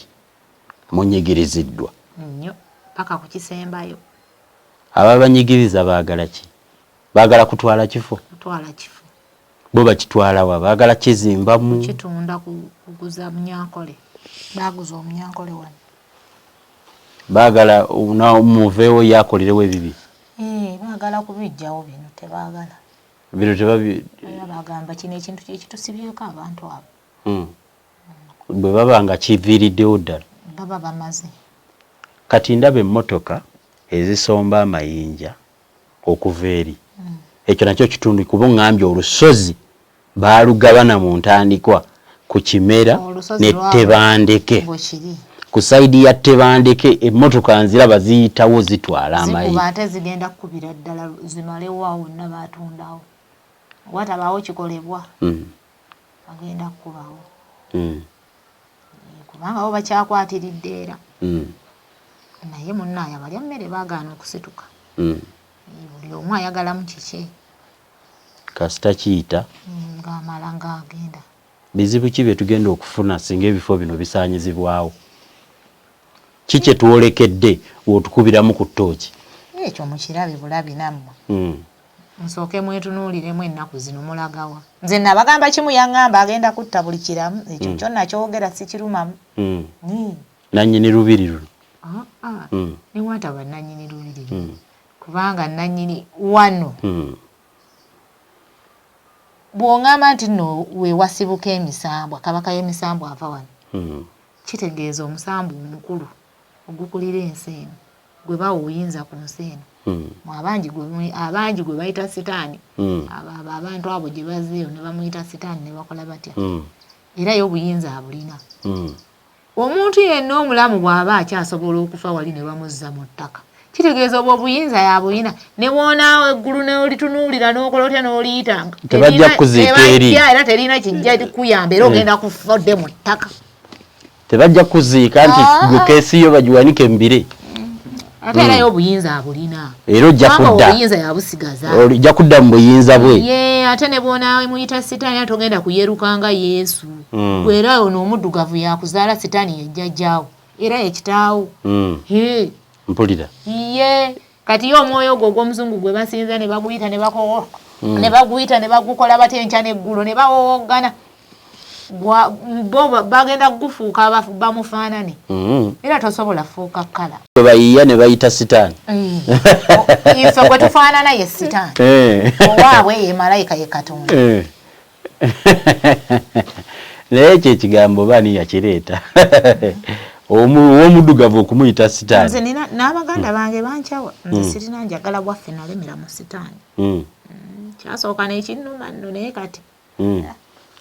munyigiriziddwa nnyo paka ku kisembayo ababanyigiriza baagala ki baagala kutwala kifo bo bakitwala wa baagala kizimbamu kitunda kuguza munyankole baguza omunyankole wano baagala muveewo yakolerewo ebibi baagala kubijjawo bino bagamba kino ekintu kyekitusibyeko abantu abo bwe baba nga kiviiriddewo ddala baba bamaze kati ndaba emmotoka ezisomba amayinja okuva eri ekyo nakyo kitundu kuba ŋŋambye olusozi baalugabana mu ntandikwa ku Kimera ne Tebandeke ku sayidi ya Tebandeke emmotoka nziraba ziyitawo zitwala amayinja ate zigenda kukubira ddala zimalewo awo wonna baatundawo watabaawo kikolebwa agenda kukubawo kubanga bo bakyakwatiridde era naye munnaye abalya mmere baagaana okusituka buli omu ayagalamu kiki kasita kiyita ng'amala ng'agenda bizibu ki bye tugenda okufuna singa ebifo bino bisaanyizibwawo ki kye twolekedde w'otukubiramu ku ttooki ekyo mukirabe bulabi nammwe musooke mwetunuuliremu ennaku zino mulagawa nze nabagamba kimu yaŋŋamba agenda kutta buli kiramu ekyo kyonna kyogera sikirumamu Nannyini lubiri luno. Ne wataba nannyini lubiri. Kubanga nannyini wano. Bw'ongamba nti nno we wasibuka emisambwa, kabaka y'emisambwa ava wano. Kitegeeza omusambwa omukulu ogukulira ensi eno gwe bawa obuyinza ku nsi eno. Abangi gwe bayita sitaani. Abantu abo gye bazzeeyo ne bamuyita sitaani ne bakola batya. Era ye obuyinza abulina. Omuntu yenna omulamu bw'aba akyasobola okufa wali ne bamuzza mu ttaka. Kitegeeza obwo obuyinza yabulina. Ne bw'onaawo eggulu n'olitunuulira n'okola otya n'oliyitanga. Tebajja kuziika eri. Era terina kijja kukuyamba era ogenda kufa odde mu ttaka. Tebajja kuziika nti gwe keesi yo bagiwanike mbire. Ate era obuyinza abulina. Era ojja kudda. Obuyinza yabusigaza. Ojja kudda mu buyinza bwe. Ate ne bw'onaawe muyita sitaani ate ogenda kuyerukanga Yesu. Gwe era ono omuddugavu yakuzaala sitaani yejjajjaawo. Era ye kitaawo. Mpulira. Kati ye omwoyo ogwo ogw'omuzungu gwe basinza ne baguyita ne bakowa. Ne baguyita ne bagukola batya enkya n'eggulu ne bawowoggana. Bo bagenda kugufuuka bamufaanane. Era tosobola fuuka kkala. Bayiya ne bayita sitaani. Ife gwe tufaanana ye sitaani. Owaabwe ye malayika ye Katonda. Naye ekyo ekigambo baani yakireeta. Omuddugavu okumuyita sitaani. Nze n'abaganda bange bankyawa. Nze sirina njagala bwaffe nalemera mu sitaani. Kyasooka n'ekinnuma nno naye kati.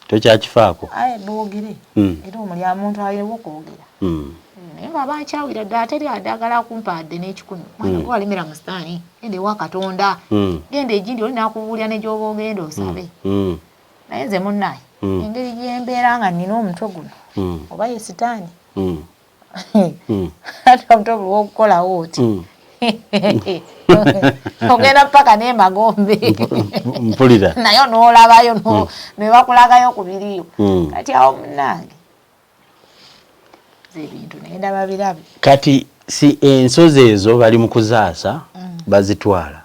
Tokyakifaako. Boogere. Era omulya muntu ayewa okwogera. Naye nga bankyawira ddala teri adagala kumpadde n'ekikumi. Mwana gwe walemera mu sitaani. Genda ewa Katonda. Genda egindi oli n'akubuulira ne gy'oba ogenda osabe. Naye nze munnaye. Engeri gy'embeera nga nnina omutwe guno. Oba ye sitaani. Ate omutwe buli w'okukolawo oti. Ogenda paka n'emagombe. Mpulira. Nayo n'olabayo ne bakulagayo ku biriyo. Kati awo munnange. Ebintu naye ndaba birabe. Kati si ensozi ezo bali mu kuzaasa bazitwala.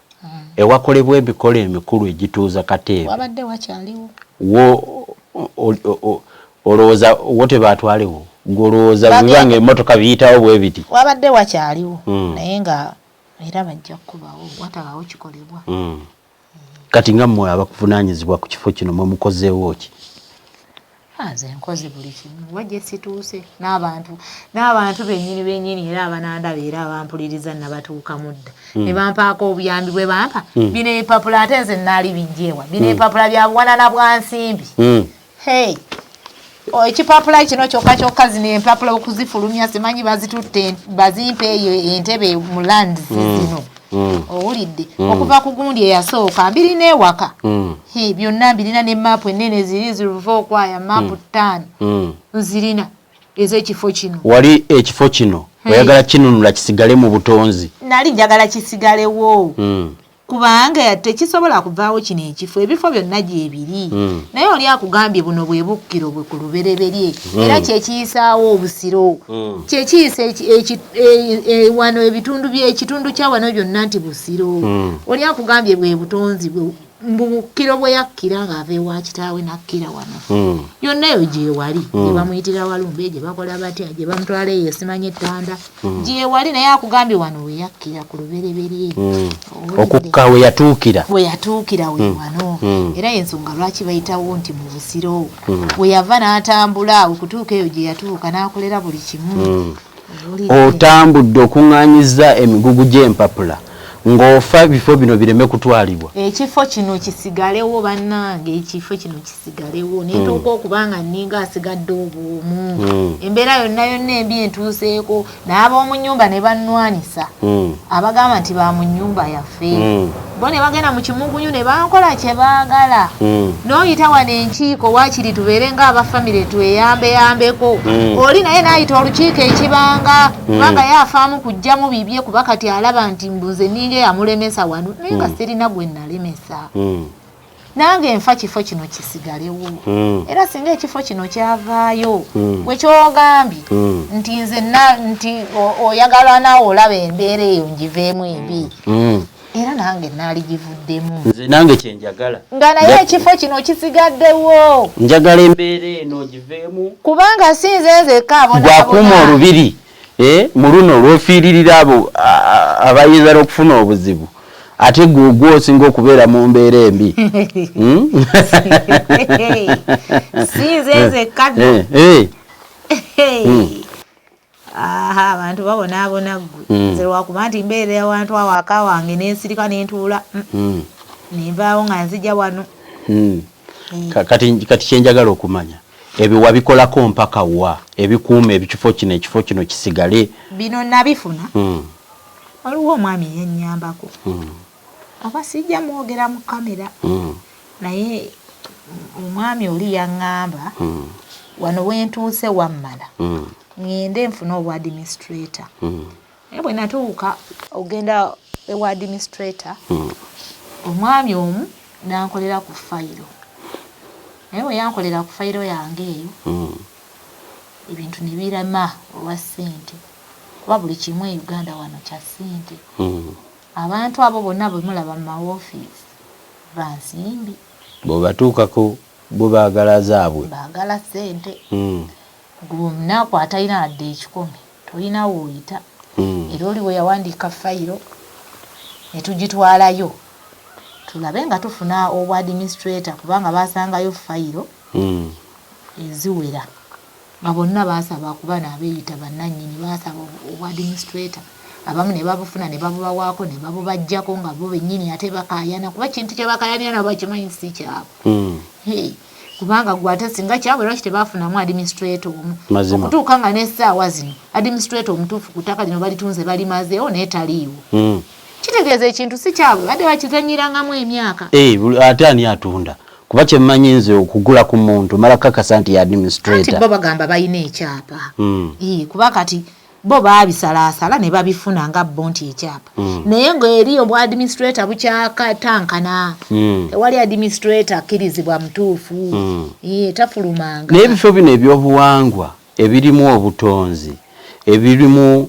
Ewakolebwa emikolo emikulu egituuza Kateebe. Wabadde wakyaliwo. Olowooza wo tebaatwalewo. Ng'olowooza bibange emmotoka biyitawo bwe biti. Wabadde wakyaliwo. Naye nga era bajja kubawo watabaawo kikolebwa. Kati nga mmwe abakuvunaanyizibwa ku kifo kino mwe mukozeewo ki? Nze nkoze buli kimu wajja situuse n'abantu bennyini era abanandaba era abampuliriza nabatuuka mudda ne bampaako obuyambi bwe bampa bino ebipapula ate nze naali bijjeewa bino ebipapula bya buwanana bwa nsimbi. Ekipapula kino kyokka zino empapula okuzifulumya simanyi bazitutte bazimpe eyo entebe mu land zino. Owulidde okuva ku gundi eyasooka mbiri n'ewaka. Byonna mbirina ne maapu ennene ziri ziruva okwaya maapu 5 zirina ez'ekifo kino. Wali ekifo kino oyagala kinunula kisigale mu butonzi? Nali njagala kisigalewo. Kubanga tekisobola kuvaawo kino ekifo ebifo byonna gyebiri. Naye oli akugambye buno bwe bukkiro bwe ku lubereberye era kyekiyisaawo obusiro. Kyekiyisa wano ekitundu kya wano byonna nti busiro. Oli akugambye bwe butonzi mbukiro bwe yakkira ng'ava ewa kitaawe nakkira wano. Yonna eyo gyewali gye bamuyitira Walumbe gye bakola batya gye bamutwala eyo esimanya ettanda gyewali naye akugambye wano we yakkira ku lubereberye. Okukka we yatuukira we wano. Era ensonga lwaki bayitawo nti mu busiro. We yava n'atambula okutuuka eyo gye yatuuka n'akolera buli kimu. Otambudde okuŋŋaanyiza emigugu gy'empapula ng'ofa bifo bino bireme kutwalibwa. Ekifo kino kisigalewo bannange ekifo kino kisigalewo netuuka okubanga nninga asigadde obwomu. Embeera yonna embi entuuseeko n'ab'omu nnyumba ne bannwanisa abagamba nti ba mu nnyumba yaffe. Bo ne bagenda mu kimugunyu ne bankola kye baagala. N'oyita wano enkiiko waakiri tubeere ng'abafamire tweyambeyambeko. Oli naye n'ayita olukiiko ekibanga kubanga yafaamu kuggyamu bibye kuba kati alaba nti mbuze ninga yamulemesa wano naye nga sirina gwe nalemesa. Nange nfa kifo kino kisigalewo. Era singa ekifo kino kyavaayo bwe kyogambye nti nze nti oyagala naawe olaba embeera eyo ngiveemu embi. Era nange naali givuddemu. Nze nange kyenjagala. Nga naye ekifo kino kisigaddewo. Njagala embeera eno giveemu. Kubanga si nze nzekka bwakuuma olubiri muluno olwofiiririra abo abayinza okufuna obuzibu ate gwe osinga okubeera mu mbeera embi sinze kadde abantu babonaabona ggwe nze lwakuba nti mbeera y'awantu awaka wange n'ensirika n'entuula nenvaawo nga nzija wano kati kyenjagala okumanya ebyo wabikolako mpaka wa ebikuuma ekifo kino kisigale bino nabifuna waliwo omwami yennyambako oba sijja mwogera mu kamera naye omwami oli yaŋŋamba wano wentuuse wammala ngende nfuna obwa administrator naye bwe natuuka ogenda ewa administrator omwami omu nankolera ku fayiro naye bwe yankolera ku fayiro yange eyo ebintu ne birama olwa ssente kuba buli kimu e Uganda wano kya ssente abantu abo bonna bwe mulaba mu mawofiisi bansimbi bwebatuukako bo baagala zaabwe baagala ssente gwe omunaku atalina wadde ekikumi tolina woyita era oli bwe yawandiika fayiro ne tugitwalayo tulabe nga tufuna obwa administrator kubanga basangayo fayiro eziwera nga bonna baasaba kuba n'abeeyita bannannyini baasaba obwa administrator abamu ne babufuna ne babubawaako ne babubajjako nga bo bennyini ate bakaayana kuba kintu kye bakaayana nabo bakimanyi si kyabwe kubanga gwe ate singa kyabwe lwaki tebafunamu administrator omu okutuuka nga n'essaawa zino administrator omutuufu ku ttaka lino balitunze balimazeewo naye taliiwo kitegeeza ekintu si kyabwe badde bakizanyirangamu emyaka ate ani atunda kuba kyemmanyi nze okugula ku muntu mala kakasa nti ya administrator bo bagamba balina ekyapa kuba kati bo baabisalaasala ne babifuna nga bo nti ekyapa naye ng'eri obwa administrator bukyakatankana tewali administrator akkirizibwa mutuufu tafulumanga n'ebifo bino ebyobuwangwa ebirimu obutonzi ebirimu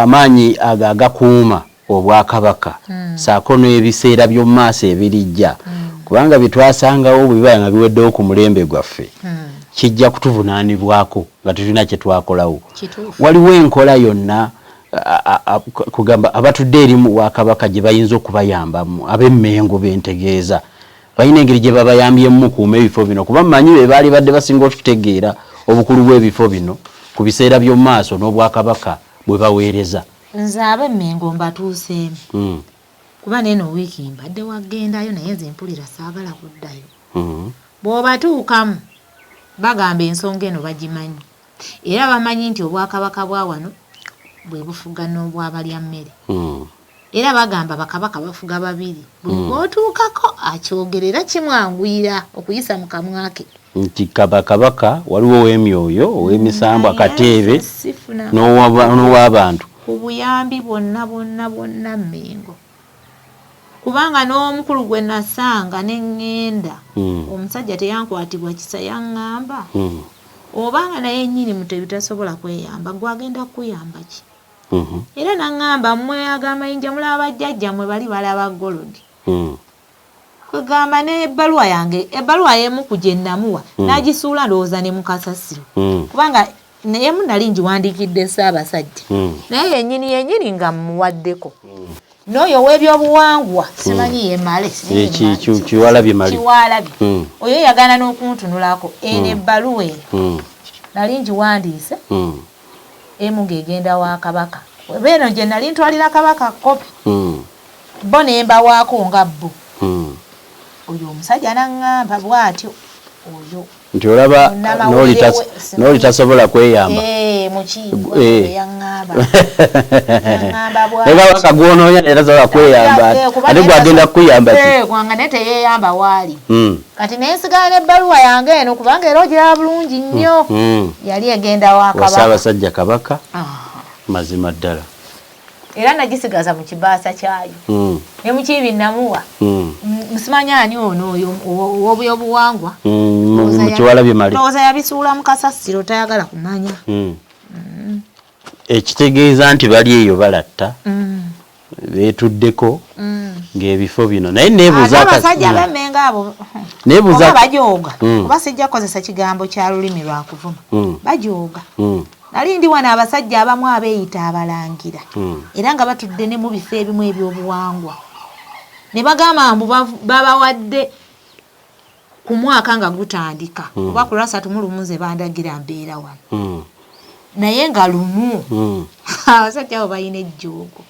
amaanyi agakuuma obwakabaka Ssaako n'ebiseera by'omu maaso ebirijja kubanga bitwasangawo bwe biba nga biweddewo ku mulembe gwaffe kijja kutuvunaanibwako nga tulina kye twakolawo waliwo enkola yonna kugamba abatudde eri wa kabaka gye bayinza okubayambamu ab'emmengo bentegeeza balina engeri gye babayambyemu mukuuma ebifo bino kuba mmanyi be baali badde basinga okutegeera obukulu bw'ebifo bino ku biseera by'omu maaso n'obwakabaka bwe baweereza nze ab'emmengo mbatuuseemu kuba neeno wiiki mbadde wagendayo naye nze mpulira saagala kuddayo bw'obatuukamu bagamba ensonga eno bagimanyi era bamanyi nti obwakabaka bwa wano bwe bufuga n'obwabalya mmere era bagamba bakabaka bafuga babiri buli bw'otuukako akyogerera kimwanguyira okuyisa mu kamwa ke nti kabaka waliwo ow'emyoyo ow'emisambo Kateebe n'ow'abantu ku buyambi bonna Mmengo kubanga n'omukulu gwe nasanga ne ŋŋenda omusajja teyankwatibwa kisa yaŋŋamba obanga naye nnyini muto ebitasobola kweyamba gwagenda kuyamba ki era naŋŋamba mmwe ag'amayinja mulaba bajjajja mwe bali balaba golodi kwegamba n'ebbaluwa yange ebbaluwa y'emu ku gye namuwa n'agisuula ndowooza ne mukasasiro kubanga nayemu nali ngiwandiikidde Ssaabasajja naye yennyini nga mmuwaddeko n'oyo w'ebyobuwangwa simanyi yemale kiwalabye oyo yagana n'okuntunulako eno ebbaluwa eno nali ngiwandiise emu ng'egenda wa kabaka beeno gye nali ntwalira kabaka kopi bo ne mbawaako nga bo oyo omusajja naŋŋamba bw'atyo oyo nti olaba n'oli tasobola kweyamba mukiiko yaŋŋamba nebabaka gwonoonya ne tasobola kweyamba ate gwagenda kukuyamba gwanga naye teyeeyamba waali kati naye nsigala n'ebbaluwa yange eno kubanga era ogiraba bulungi nnyo yali egenda wa kabaka Ssaabasajja kabaka mazima ddala era nagisigaza mu kibaasa kyayo ne mukiibi namuwa musimanya ani ono oyo ow'obyobuwangwa mukiwalabye mali ndowooza yabisuula mu kasasiro tayagala kumanya ekitegeeza nti bali eyo balatta beetuddeko ng'ebifo bino naye neebuuza abasajja b'emmengo abo oba bajooga oba sijja kukozesa kigambo kya lulimi lwa kuvuma bajooga nali ndi wano abasajja abamu abeeyita abalangira era nga batudde ne mu bifo ebimu ebyobuwangwa ne bagamba mbu babawadde ku mwaka nga gutandika oba ku Lwasatu mu lumu ze bandagira mbeera wano naye nga lumu abasajja abo balina ejjoogo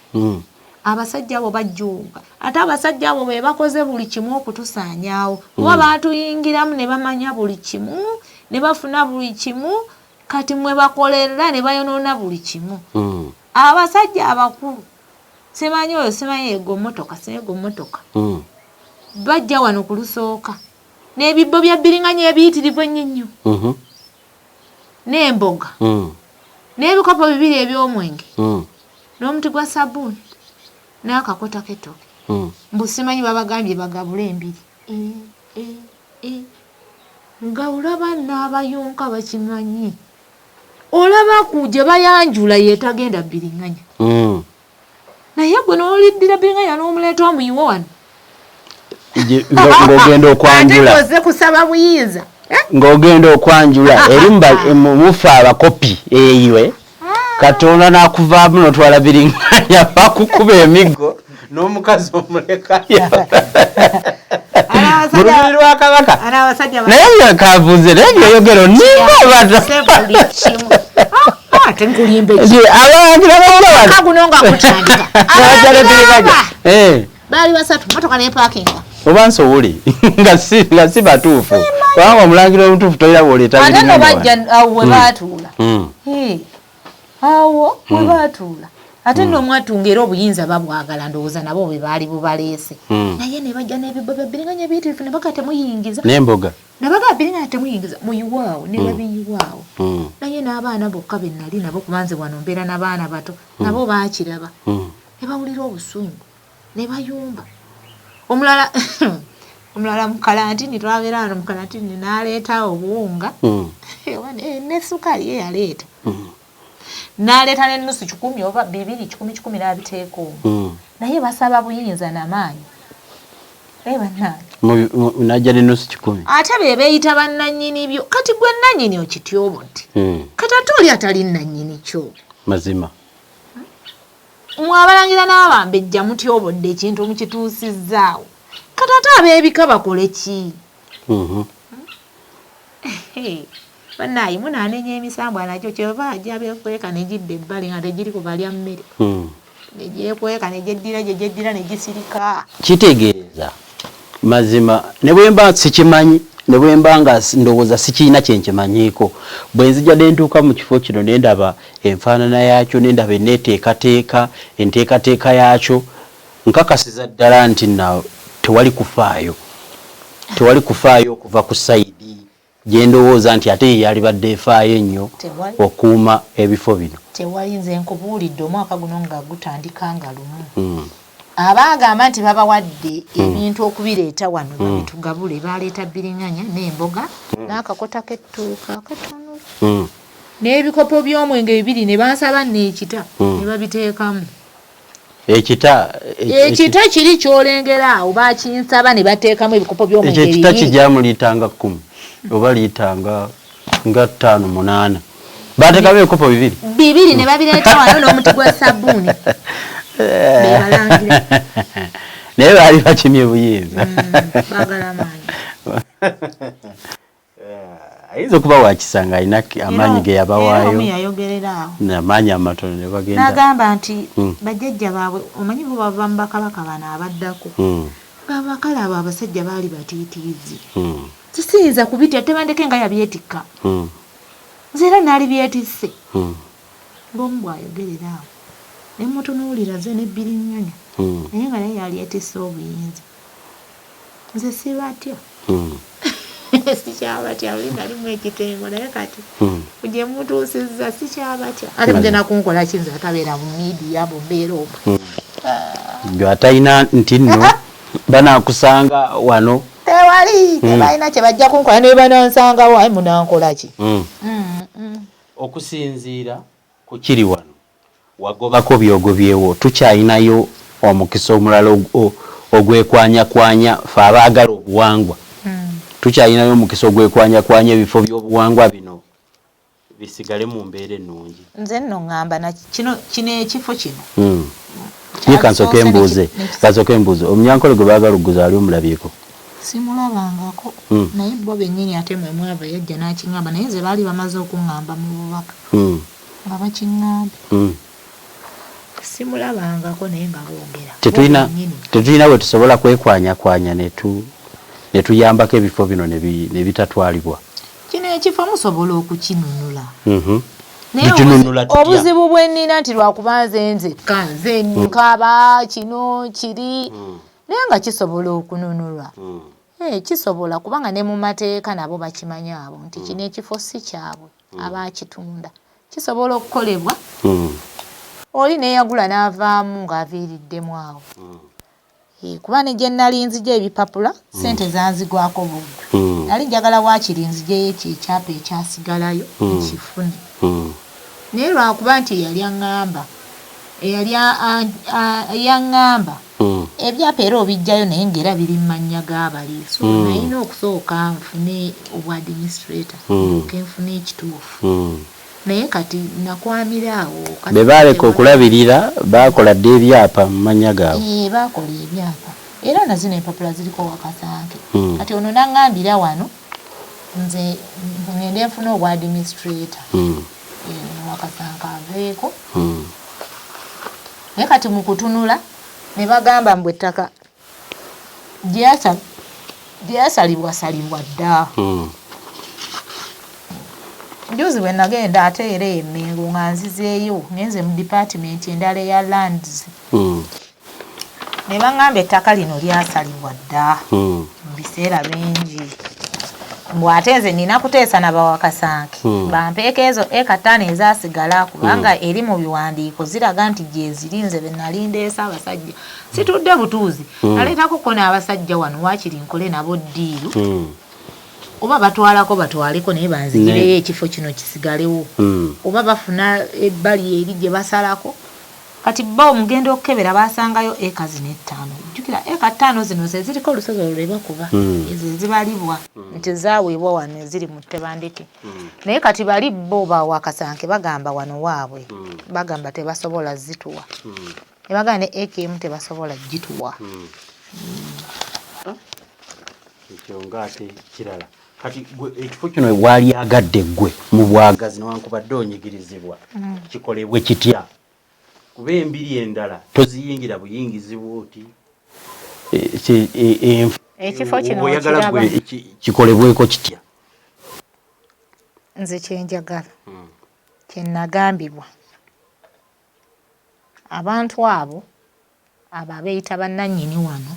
abasajja abo bajjooga ate abasajja abo be bakoze buli kimu okutusaanyaawo kuba baatuyingiramu ne bamanya buli kimu ne bafuna buli kimu kati mwe bakolerera ne bayonoona buli kimu abasajja abakulu simanyi oyo simanyi ego mmotoka bajja wano ku lusooka n'ebibbo bya bbiringanya ebiyitirivu ennyo n'emboga n'ebikopo 2 eby'omwenge n'omuti gwa sabbuuni n'akakota k'ettooke mbu simanyi babagambye bagabule 2 nga olaba n'abayonka bakimanyi olaba ku gye bayanjula yeetagenda bbiringanya naye gwe n'oliddira bbiringanya n'omuleeta omuyiwo wano ng'ogenda okwanjula ate oze kusaba buyinza ng'ogenda okwanjula eri mufa abakopi eyiwe Katonda n'akuvaamu n'otwala bbiringanya bakukuba emiggo n'omukazi omuleka mu lubiri lwa Kabaka naye byekavuze naye byoyogero nimba abantu baali basatu motoka n'epaakinga oba nsobuli nga si batuufu kubanga omulangira omutuufu tolina bw'oleeta ate no bajja awo we baatuula awo we baatuula ate nno mwatunga era obuyinza babwagala ndowooza nabo bwe baali bubaleese naye ne bajja n'ebibbo bya bbiringanya ebiyitirivu ne baga temuyingiza n'emboga ne baga bbiringanya temuyingiza muyiwaawo ne babiyiwaawo naye n'abaana bokka be nali nabo kubanze wano mbeera n'abaana bato nabo baakiraba ne bawulira obusungu ne bayumba omulala mu kalantini twabeera wano mu kalantini n'aleeta obuwunga ne sukali ye yaleeta n'aleeta n'ennusu 10 oba 2 10 n'abiteeka omwo naye basaba buyinza n'amaanyi najja n'ennusu 10 ate be beeyita bannannyini byo kati gwe nannyini okityobote kati ate oli atali nannyini kyo mazima mwabalangira n'abambejja mutyobodde ekintu mukituusizzaawo kati ate abeebika bakole ki bannaayi munaanenya emisambwa nakyo kyova ajja beekweka ne gidda ebbali nga tegiri kubalya mmere ne gyekweka ne gyeddira ne gisirika kitegeeza mazima ne bwe mba sikimanyi ne bwe mba nga ndowooza sikiina kye nkimanyiiko bwe nzija ne ntuuka mu kifo kino ne ndaba enfaanana yaakyo ne ndaba enteekateeka yaakyo nkakasiza ddala nti na tewali kufaayo okuva ku sayidi gye ndowooza nti ate yalibadde efaayo ennyo okuuma ebifo bino tewali nze nkubuulidde omwaka guno nga gutandika nga lumu abagamba nti babawadde ebintu okubireeta wano babitugabule baleeta bbiringanya n'emboga n'akakota k'ettooka katono n'ebikopo by'omwenge 2 ne bansaba n'ekita ne babiteekamu ekita kiri kyolengera awo bakinsaba ne bateekamu ebikopo by'omwenge 2 ekita kijjamu liitanga 10 oba liitanga nga 5-8 bateekamu ebikopo 2 ne babireeta wano n'omuti gwa sabbuuni bebalangira naye baali bakimye buyinza baagala amaanyi ayinza okuba wakisanga alina amaanyi ge yabawaayo yayogerera amaanyi amatono ne bagenda n'agamba nti bajjajja baabwe omanyi bo bava mu bakabaka bano abaddako ng'abakala abo abasajja baali batiitiizi sisiyinza kubitya tebandeke nga yabyetikka nze era naali byetisse ng'omu bw'ayogerera awo ne mutunuulira ze n'ebbiringanya naye nga naye yali etisse obuyinza nze sibatya sikyabatya oli nalimu ekitengo naye kati gye mutuusizza sikyabatya ate muje nakunkola kinza atabeera mu miidiya bumbeera omwo gwe atalina nti nno banaakusanga wano tewali tebalina kye bajja kunkola ne banansangawo aye munankola ki okusinziira ku kiri wano wagobako byogobyewo tukyayinayo omukisa omulala ogwekwanyakwanya fe abaagala obuwangwa tukyayinayo omukisa ogwekwanyakwanya ebifo by'obuwangwa bino bisigale mu mbeera ennungi. Nze nno ngamba na kino ekifo kino. Ye kansoke embuuze omunyankole gwe baagala okuguza ali omulabyeko. Simulabangako naye bo bennyini ate mwe mwava yajja n'akingamba naye ze baali bamaze okuŋŋamba mu bubaka nga bakiŋŋambye. Simulabangako naye nga boogera. Tetulina bwe tusobola kwekwanyakwanya ne tuyambako ebifo bino ne bitatwalibwa. Kino ekifo musobola okukinunula. Naye obuzibu bwe nnina nti lwakuba nze nkaba kino kiri naye nga kisobola okununulwa. Kisobola kubanga ne mu mateeka nabo bakimanyi abo nti kino ekifo si kyabwe abaakitunda. Kisobola okukolebwa. Oli neyagula n'avaamu ng'aviiriddemu awo. Kuba ne gye nali nzija ebipapula ssente zanzigwako bugwe. Nali njagala waakiri nzijeyo ekyo ekyapa ekyasigalayo nkifune. Naye lwakuba nti yaŋŋamba ebyapa era obijjayo naye ng'era biri mu mannya g'abali. So nalina okusooka nfune obwa administrator ke nfune ekituufu. Naye kati nakwamira awo. Be baaleka okulabirira baakola dde ebyapa mu mannya gaabwe. Baakola ebyapa. Era na zino empapula ziriko wakasanke. Kati ono naŋŋambira wano nze ngende nfune obwa administrator. Wakasanke aveeko. Naye kati mu kutunula ne bagamba mbu ettaka gyeyasalibwasalibwa dda. Njuzi bwe nagenda ate era Mengo nga nzizeeyo ngenze mu department endala eya lands. Ne baŋŋamba ettaka lino lyasalibwa dda mu biseera bingi. Mbw ate nze nina kuteesa na bawakasanke bampeeko ezo eka 5 ezaasigala kubanga eri mu biwandiiko ziraga nti gye ziri nze be nali ndeesa abasajja. Situdde butuuzi naleetako ko n'abasajja wano waakiri nkole nabo ddiiru. Oba batwaleko naye banzigireyo ekifo kino kisigalewo. Oba bafuna ebbali eri gye basalako. Kati bo mugenda okukebera basangayo eka zino 5. Jjukira eka 5 zino ze ziriko olusozi olwebakuba. Ezo zibalibwa nti zaaweebwa wano ziri mu Tebandeke. Naye kati bali bo bawakasanke bagamba wano waabwe. Bagamba tebasobola zituwa. Ne bagamba ne AKM tebasobola gituwa. Ekyo ng'ate kirala. Kati ekifo kino waali agadde gwe mu bwagazi newankubadde onyigirizibwa kikolebwe kitya? Kuba embiri endala toziyingira buyingizi bwoti. Ekifo kino oyagala gwe kikolebweko kitya? Nze kyenjagala kye nagambibwa abantu abo abeeyita bannannyini wano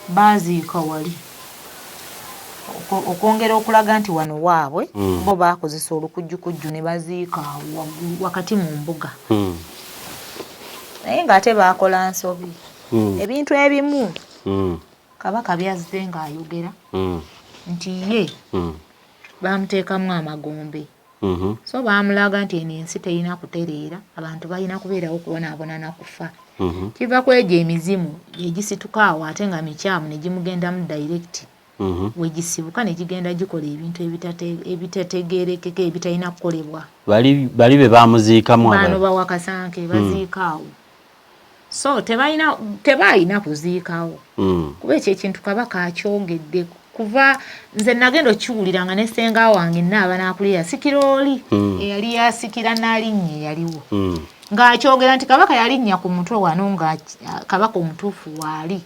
baaziika wali okwongera okulaga nti wano waabwe bo baakozesa olukujjukujju ne baziika wakati mu mbuga. Naye ng'ate baakola nsobi ebintu ebimu Kabaka byazze ng'ayogera nti ye baamuteekamu amagombe. So baamulaga nti eno ensi terina kutereera abantu balina kubeerawo okubonaabona na kufa. Kiva ku egyo emizimu egisituka awo ate nga mikyamu ne gimugendamu direct. Wegisibuka ne gigenda gikola ebintu ebitategeerekeka ebitalina kukolebwa. Bali be baamuziikamu bano bawakasanke baziika awo. So tebalina kuziikawo. Kuba ekyo ekintu Kabaka akyogedde kuva nze nagenda okiwulira nga ne ssenga wange naaba n'akulira Sikirooli eyali yasikira n'alinnya eyaliwo. Ng'akyogera nti Kabaka yalinnya ku mutwe wano nga Kabaka omutuufu waali.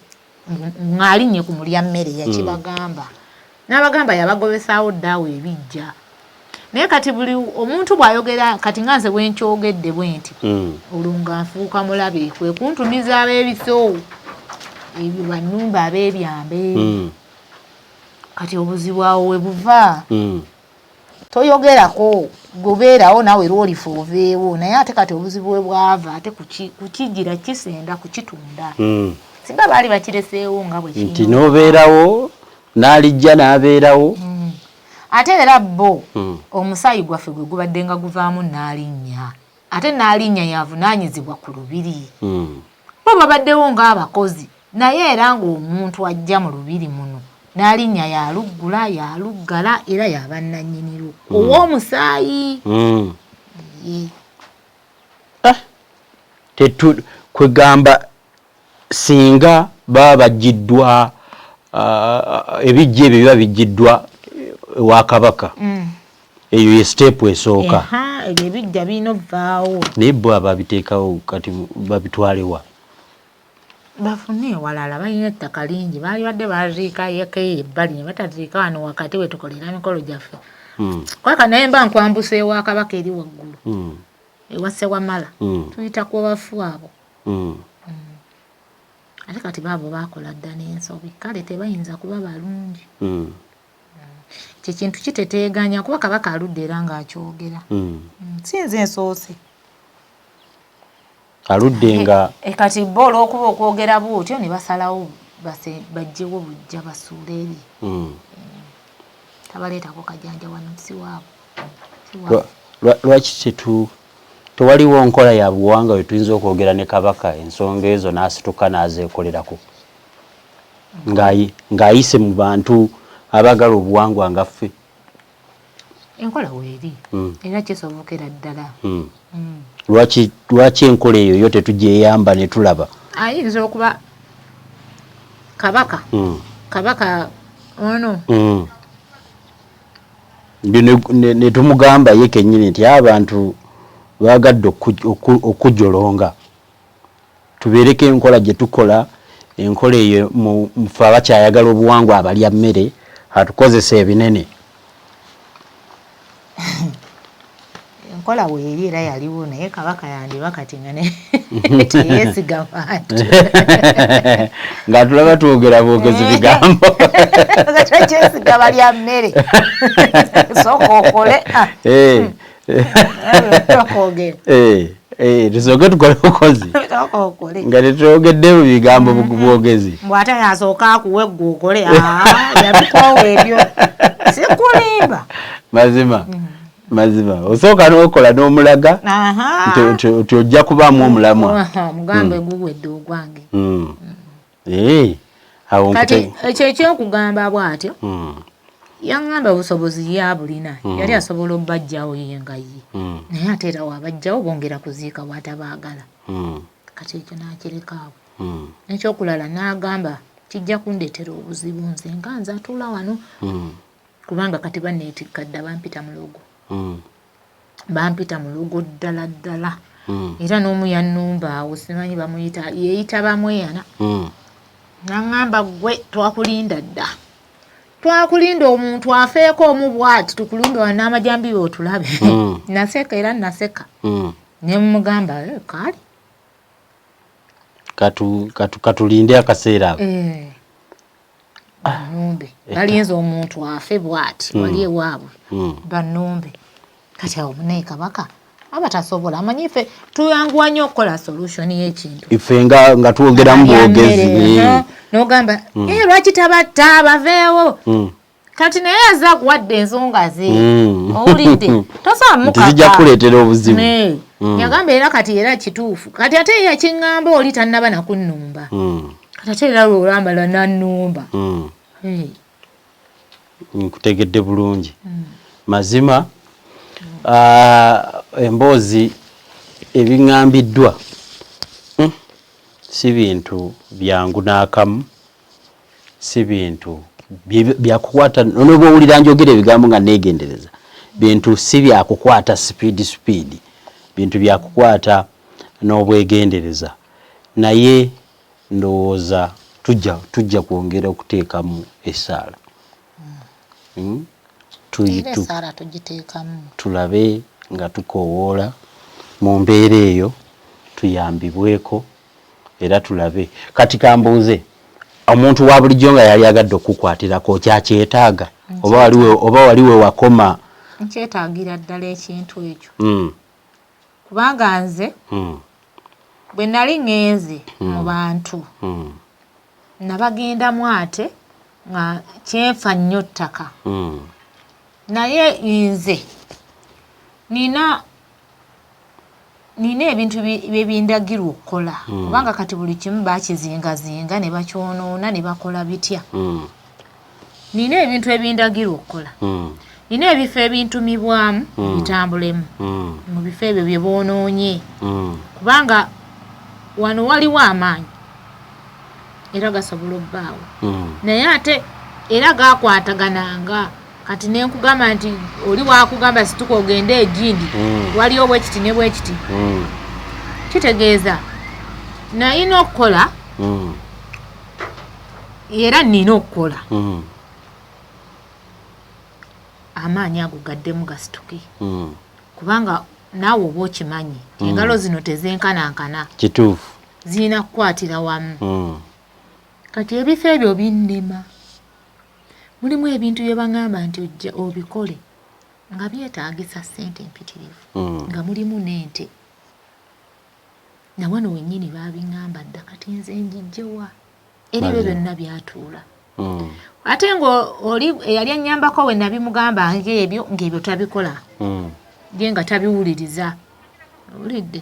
Ng'alinnye ku mulya mmere yakibagamba. N'abagamba yabagobesaawo ddaawo ebijja. Naye kati buli omuntu bw'ayogera kati nga nze bwe nkyogedde bwe nti olwo nga nfuuka mulabe kwe kuntumiza ab'ebiso ebyo bannumba ab'ebyambe. Kati obuzibu awo we buva toyogerako gobeerawo nawe lwolifa oveewo naye ate kati obuzibu bwe bwava ate kukigira kisenda kukitunda. Singa baali bakireseewo nga bwe kino nti n'obeerawo n'alijja n'abeerawo. Ate era bo omusaayi gwaffe gwe gubadde nga guvaamu n'alinnya ate n'alinnya yavunaanyizibwa ku lubiri. Bo babaddewo ng'abakozi naye era ng'omuntu ajja mu lubiri muno n'alinnya yaluggala era yabannannyini lukku ow'omusaayi. Kwegamba singa baba baggiddwa ebijja ebyo biba biggiddwa ewa Kabaka eyo ye step esooka. Ebyo ebijja birina ovaawo naye bo ababiteekawo kati babitwalewa bafune ewalala balina ettaka lingi baali badde baziikayeko ebbali ne bataziika wano wakati we tukolera mikolo gyaffe kwaka naye mba nkwambusa ewa Kabaka eri waggulu ewa Ssewamala tuyita ku bafu abo ate kati baabo bakola dda n'ensobi kale tebayinza kuba balungi. Kyekintu kiteteeganya kuba Kabaka aludde era ng'akyogera sinze ensoose aludde nga kati bo olw'okuba okwogera bwotyo ne basalawo bajjewo bujja basuula eri tabaleetako kajanja wano si waabo. Lwaki tewaliwo nkola ya buwanga we tuyinza okwogera ne Kabaka ensonga ezo n'asituka n'azeekolerako ng'ayise mu bantu abagala obuwangwa nga ffe? Enkola weeri era kisobokera ddala. Lwaki enkola eyo yo tetugyeyamba ne tulaba? Ayinza okuba Kabaka ono ne tumugamba ye kennyini nti abantu bagadde okujolonga tubeereko enkola gye tukola enkola eyo mufe abakyayagala obuwangwa abalya mmere atukozesa ebinene. Enkola weeri era yaliwo naye Kabaka yandiba kati nga teyeesiga bantu nga tulaba twogera boogezi bigambo tekyesiga balya mmere sooka okole tusooke tukole okozi nga tetwogedde mu bigambo bwogezi bw'ate yasooka akuwe ggwe okole yabikwawo ebyo sikulimba mazima osooka n'okola n'omulaga nti ojja kubaamu omulamwa mugambe guwedde ogwange. Kati ekyo ekyokugamba bw'atyo yaŋŋamba obusobozi yabulina yali asobola obbajjawo ye nga ye naye ate era wabajjawo bongera kuziika bw'atabaagala kati ekyo n'akirekaabo. N'ekyokulala n'agamba kijja kundeetera obuzibu nze nga nze atuula wano kubanga kati banneetikka dda bampita mu lugo ddala era n'omu yannumba awo simanyi bamuyita yeeyita bamweyana n'aŋŋamba ggwe twakulinda dda twakulinda omuntu afeeko omu bw'ati tukulumbe wano n'amajambiwe otulabe. Naseka era naseka ne mumugamba kaali katulinde akaseera ako bannumbe balinza omuntu afe bw'ati wali ewaabwe bannumbe kati awo naye Kabaka aba tasobola amanyi ffe tuyanguwa nnyo okukola solution y'ekintu ife nga twogeramu bwogezi n'ogamba lwaki tabatta baveewo kati naye aza kuwadde ensonga ze owulidde tosobola mukaka tizijja kuleetera obuzibu yagamba era kati era kituufu kati ate yakiŋŋamba oli tannaba nakunnumba kati ate era lwolambala nannumba nkutegedde bulungi mazima emboozi ebiŋŋambiddwa si bintu byangu n'akamu si bintu byakukwata n'oba owulira njogera ebigambo nga neegendereza bintu si byakukwata speed bintu byakukwata n'obwegendereza naye ndowooza tujja kwongera okuteekamu essaala tulabe nga tukoowoola mu mbeera eyo tuyambibweko era tulabe kati kambuuze omuntu wa bulijjo nga yali agadde okukwatirako kyakyetaaga oba waliwe wakoma nkyetaagira ddala ekintu ekyo kubanga nze bwe nali ŋŋenze mu bantu nabagendamu ate nga kyenfa nnyo ttaka naye nze nina ebintu byebindagirwa okukola kubanga kati buli kimu bakizingazinga ne bakyonoona ne bakola bitya nina ebintu ebindagirwa okukola nina ebifo ebintumibwamu bitambulemu mu bifo ebyo bye boonoonye kubanga wano waliwo amaanyi era gasobola obbaawo naye ate era gakwatagananga kati nenkugamba nti oli wakugamba situka ogende egindi waliyo bwekiti ne bwekiti kitegeeza nayina okukola era nina okukola amaanyi ago gaddemu gasituke kubanga naawe oba okimanyi engalo zino tezenkanankana kituufu zirina kukwatira wamu kati ebifo ebyo binnema mulimu ebintu bye baŋŋamba nti ojja obikole nga byetaagisa ssente empitirivu nga mulimu n'ente nawano wennyini baabiŋŋamba dda kati nze njijjewa era ebyo byonna byatuula ate ng'oli eyali annyambako we nabimugamba ng'ebyo tabikola ye nga tabiwuliriza owulidde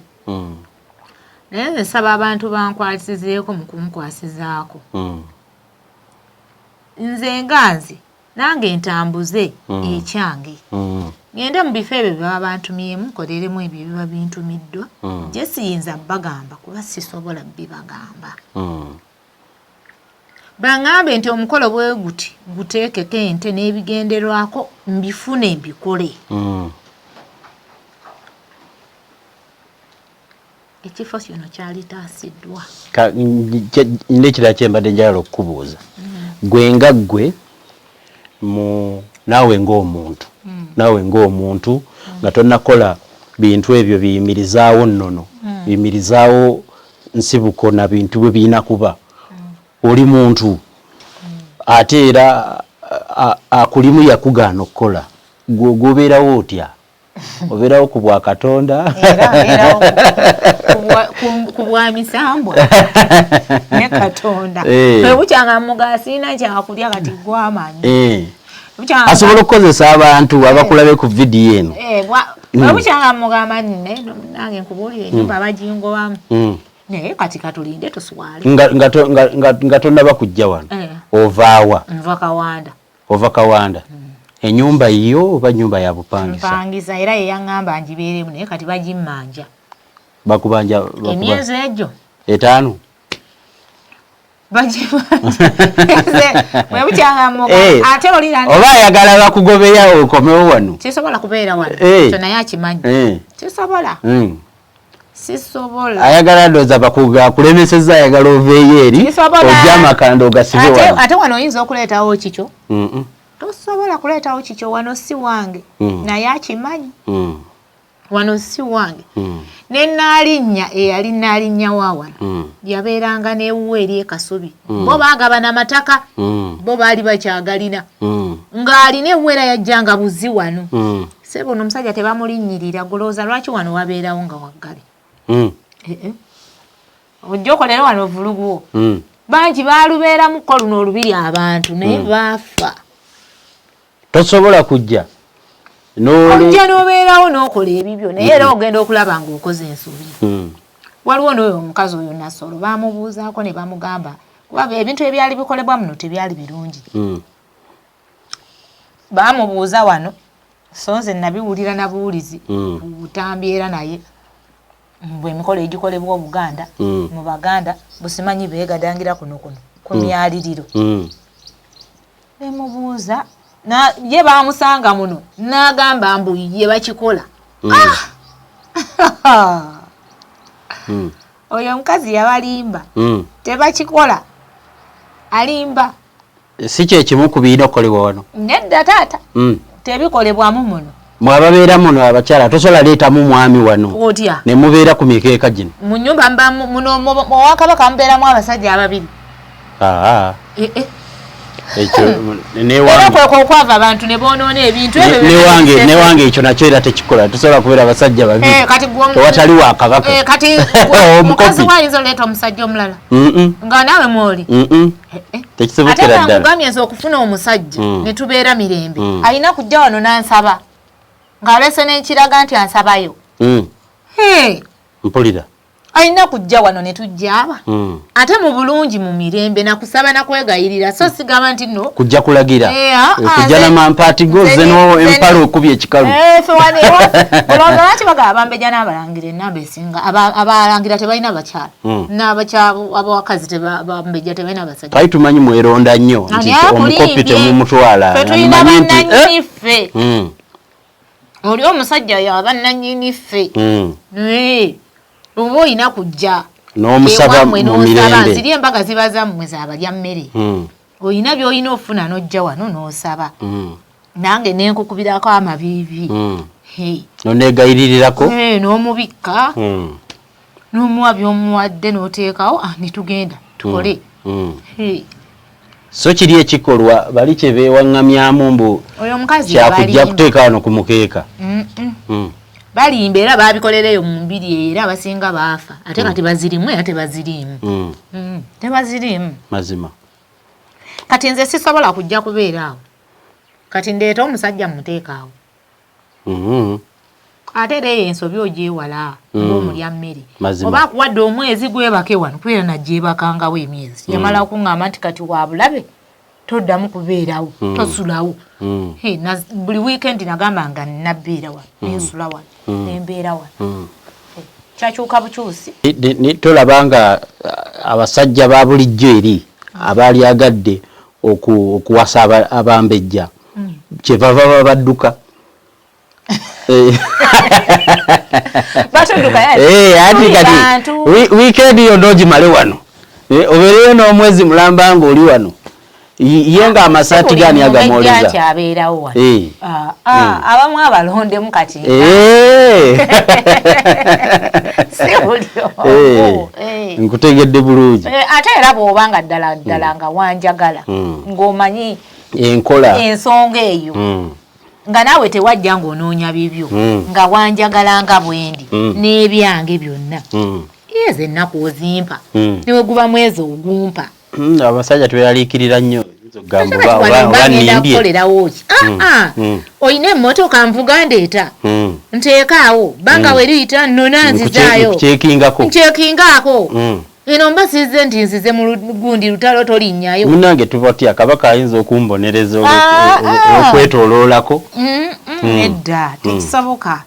naye nze nsaba abantu bankwasizeeko mu kunkwasizaako nze nganze nange ntambuze ekyange ngende mu bifo ebyo bye bantumyemu nkoleremu ebyo ebiba bintumiddwa gye siyinza bagamba kuba sisobola bibagamba baŋŋambe nti omukolo bwe guti guteekeko ente n'ebigenderwako mbifune mbikole ekifo kino kyali taasiddwa nekirala kyembadde njagala okukubuuza gwe nga ggwe naawe ng'omuntu nga tonnakola bintu ebyo biyimirizaawo nnono biyimirizaawo nsibuko na bintu bwe birina kuba oli muntu ate era akulimu yakugaana okukola gwobeerawo otya obeerawo ku bwa Katonda ku bwa misambwa ne Katonda bwe bukyanga mugasiina kyakulya kati gw'amaanyi asobola okukozesa abantu abakulabe ku vidiyo eno bwe bukyanga mugamba nange nkubuulire ennyumba abagingobamu naye kati katulinde tuswale nga tonnaba kujja wano ovaawa ova Kawanda enyumba yo oba nyumba ya bupangisa era yeyaŋŋamba njibeeremu naye kati bagimmanja bakubanja emyezi egyo 5 bwe bukyanga ate olira oba ayagala bakugobeya okomewo wano kisobola kubeera wano kyo naye akimanyi kisobola sisobola ayagala ndoza bakulemeseza ayagala oveeyo eri ojja amakanda ogasibe wano ate wano oyinza okuleetawo kikyo tosobola kuleetawo kikyo wano si wange naye akimanyi wano si wange nenalinnya eyali nalinnya wa wano yabeeranga n'ewuwa eri ekasubi bo baagabana amataka bo baali bakyagalina ng'alina ewuwera yajjanga buzi wano sebo ono omusajja tebamulinnyirira golooza lwaki wano wabeerawo nga waggale ojja okolera wano ovuluguwo bangi baalubeeramuko luno olubiri abantu naye baafa tosobola kujja ojja n'obeerawo n'okola ebibyo naye era ogenda okulaba ng'okoze ensobi waliwo n'oyo omukazi oyo Nasolo baamubuuzaako ne bamugamba kuba ebintu ebyali bikolebwa muno tebyali birungi baamubuuza wano so nze nabiwulira na buwulizi butambi era naye bw'emikolo egikolebwa Obuganda mu Baganda busimanyi beegadangira kuno ku myaliriro bemubuuza ye baamusanga muno n'agamba mbu ye bakikola oyo omukazi yabalimba tebakikola alimba si kyekimu ku birina okukolebwa wano nedda taata tebikolebwamu muno mwababeera muno abakyala tosobola leetamu mwami wano otya ne mubeera ku mikeeka gino mu nnyumba muno owakabaka mubeeramu abasajja ababiri era kwekwo okwava abantu ne boonoona ebintu newange ekyo nakyo era tekikola tosobola kubeera abasajja babiri ewatali wa kabaka kati mukazi wayinza oleeta omusajja omulala nga naawe mwoli tekisobokera ddala ate ngambye nze okufuna omusajja ne tubeera mirembe alina kujja wano n'ansaba ng'aleese n'ekiraga nti ansabayo mpulira Alina kujja wano ne tujjaaba. Ate mu bulungi mu mirembe nakusaba nakwegayirira so sigamba nti no. Kujja kulagira. Kujja na mampati goze no empalo okubye ekikalu. Fe wane bolonda lati baga abambeja n'abalangire nabesinga abalangira tebalina bakyala. N'abakyabo abawakazi tebambeja tebalina basajja. Kai tumanyi mweronda nnyo nti omukopite mu mutwala. Tumanyi nti ffe. Oli omusajja yabannanyini ffe. Ubo ina kujja n'omusaba mu mirembe ziri embaga zibaza mmwe zabalya mmere oyina by'olina ofuna n'ojja wano n'osaba nange nenkukubirako amabibi n'oneegayirirako n'omubikka n'omuwa by'omuwadde n'oteekawo nitugenda tukole so kiri ekikolwa bali kye beewaŋŋamyamu mbu kyakujja kuteeka wano ku mukeeka balimba era babikolereyo mu mbiri era abasinga baafa ate kati bazirimu era tebazirimu tebazirimu mazima kati nze sisobola kujja kubeera awo kati ndeeta omusajja muteekaawo ate era ensobi ogyewala ng'omulya mmere oba akuwadde omwezi gwebake wano kubeera nagyebakangawo emyezi yamala okuŋŋamba nti kati wa bulabe toddamu kubeerawo tosulawo buli weekend nagamba nga nabbeera wano nensula wano nembeera wano kyakyuka bukyusi tolaba nga abasajja ba bulijjo eri abaali agadde okuwasa abambejja kyebava babadduka ati kati weekend yonna ogimale wano obeereyo n'omwezi mulamba nga oli wano ye nga amasaati gani agamwoleza abamu abalondemu kati nkutegedde bulungi ate era bw'oba nga ddala nga wanjagala ng'omanyi enkola ensonga eyo nga naawe tewajja ng'onoonya bibyo nga wanjagala nga bwendi n'ebyange byonna yeze ennaku ozimpa niwe guba mwezi ogumpa abasajja tebaliikirira nnyo oyina emmotoka nvuga ndeeta nteekaawo banga weriyita nnona nzizaayo nkyekingako eno mbasize nti nzize mu gundi lutalo tolinnyayo munnange tubatya kabaka ayinza okumbonereza okwetooloolako edda tekisoboka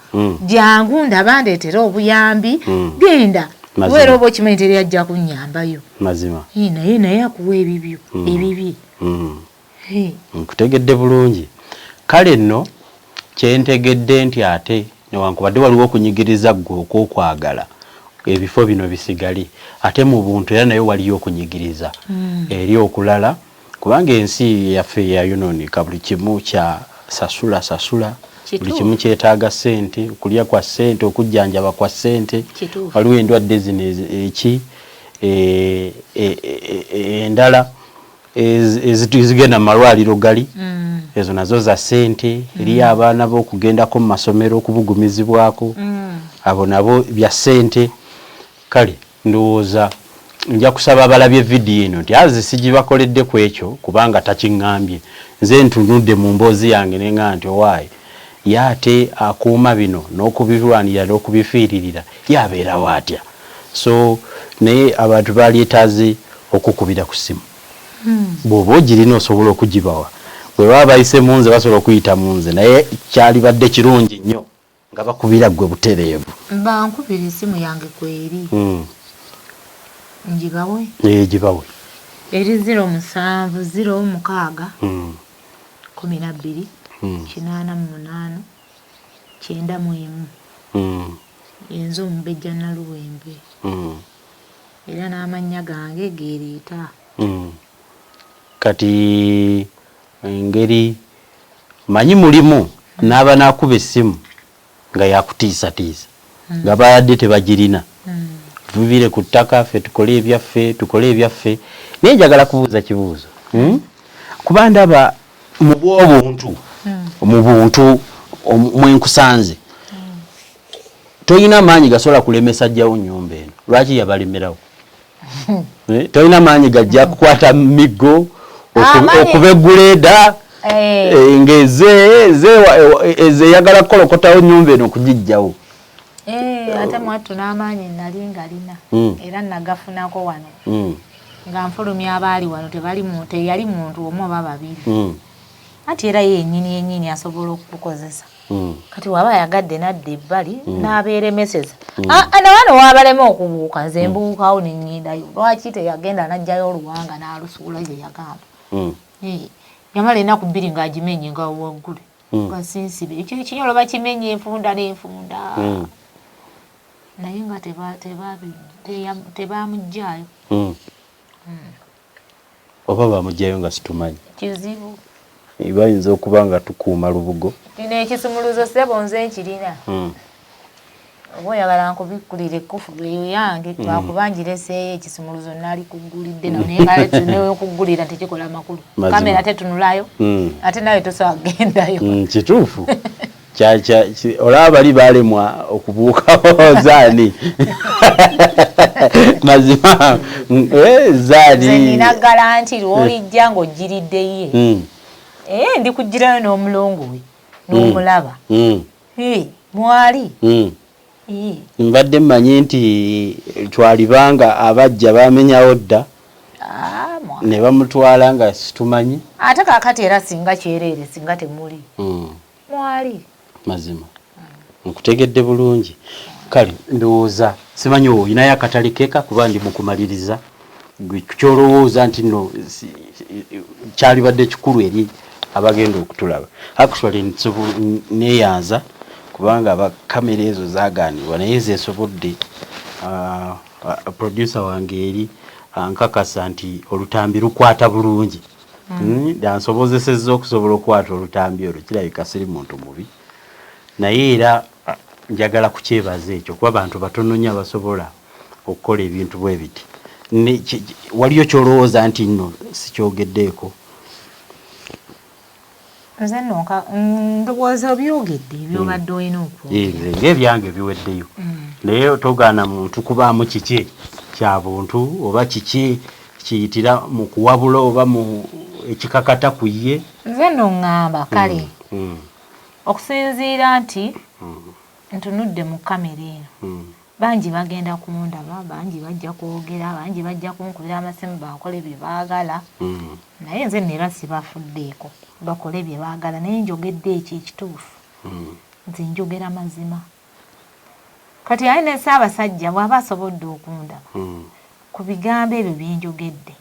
jangu ndaba ndeetera obuyambi genda weera oba okimanyi teri ajja kunnyambayo mazima naye akuwa ebibyo ebibi nkutegedde bulungi kale nno kyentegedde nti ate newankubadde waliwo okunyigiriza ggwe okwokwagala ebifo bino bisigale ate mu buntu era nayo waliyo okunyigiriza eri okulala kubanga ensi yaffe yayonooneka buli kimu kya sasula buli kimu kyetaaga ssente okulya kwa ssente okujjanjaba kwa ssente waliwo endwadde zino endala ezigenda mu malwaliro gali ezo nazo za ssente eriyo abaana b'okugendako mu masomero okubugumizibwako abo nabo bya ssente kale ndowooza nja kusaba abalabye vidiyo eno nti azi sigibakoledde ku ekyo kubanga takiŋŋambye nze ntunudde mu mboozi yange neŋŋamba nti owaayi ye ate akuuma bino n'okubirwanira n'okubifiiririra yabeerawo atya so naye abantu balyetaaze okukubira ku ssimu bw'oba ogirina osobola okugibawa bwe baba bayise mu nze basobola okuyita mu nze naye kyalibadde kirungi nnyo nga bakubira ggwe butereevu bankubira essimu yange kweri ngibawe gibawe eri 07 06 12 88 91 yenza omubejja Naluwembe era n'amannya gange geeriita kati engeri manyi mulimu n'aba nakuba essimu nga yakutiisatiisa nga bayadde tebagirina tuvire ku ttaka ffe tukole ebyaffe naye njagala kubuuza kibuuzo kuba ndaba mu bw'obuntu mu buntu mwenkusanze toyina maanyi gasobola kulemesa jjawo nnyumba eno lwaki yabalemerawo toyina maanyi gajja kukwata miggo okubeguleeda ngeze yagala kukolokotawo nnyumba eno okugijjawo ate mwattu n'amaanyi nali ngalina era nagafunako wano nga nfulumya abaali wano teyali muntu omu oba babiri ati era yennyini asobola okukukozesa kati waba yagadde nadda ebbali n'abeera emeseza nawano waabalema okubuuka nze mbuukawo neŋŋendayo lwaki teyagenda n'ajjayo oluwanga n'alusuula gye yagamba yamala ennaku bbiri ng'agimenye nga waggule nga sinsibe ekyo ekinyolo bakimenye enfunda n'enfunda naye nga tebaamugjayo oba baamugjayo nga situmanyi kizibu bayinza okuba nga tukuuma lubugo kino ekisumuluzo ssebo nze nkirina oba oyagala nkubikkulire ekkufu eyo yange twakubanjireseeyo ekisumuluzo naali kuggulidde nekuggulira tekikola makulu kamera tetunulayo ate nawe tosobola kugendayo kituufu olaba bali baalemwa okubuukawo zaani mazima zaani nina galanti lwolijja ng'ogiriddeyo ndi kugirayo n'omulongo we n'omulaba mwali mbadde mmanyi nti twalibanga abajja bamenyawo dda ne bamutwala nga situmanyi ate kaakati era singa kyereere singa temuli mwali mazima nkutegedde bulungi kale ndowooza simanyi olinayo akatale keeka kuba ndi mukumaliriza kyolowooza nti no kyalibadde kikulu eri abagenda okutulaba actually neeyanza kubanga abakamera ezo zagaanibwa naye zeesobodde producer wange eri nkakasa nti olutambi lukwata bulungi dansobozesezza okusobola okukwata olutambi olwo kirabika siri muntu mubi naye era njagala kukyebaza ekyo kuba abantu batono nnyo abasobola okukola ebintu bwe biti waliyo kyolowooza nti nno sikyogeddeeko nze nonka ndowooza obyogedde ebyobadde olina okwogera ng'ebyange biweddeyo naye togaana muntu kubaamu kiki kya buntu oba kiki kiyitira mu kuwabula oba mu ekikakata ku ye nze noŋŋamba kale okusinziira nti ntunudde mu kamera eno bangi bagenda kundaba bangi bajja kwogera bangi bajja kunkubira amasimu bakole bye baagala naye nze neera sibafuddeeko bakole bye baagala naye njogedde ekyo ekituufu nze njogera mazima kati aye ne Ssaabasajja bw'aba asobodde okundaba ku bigambo ebyo bye njogedde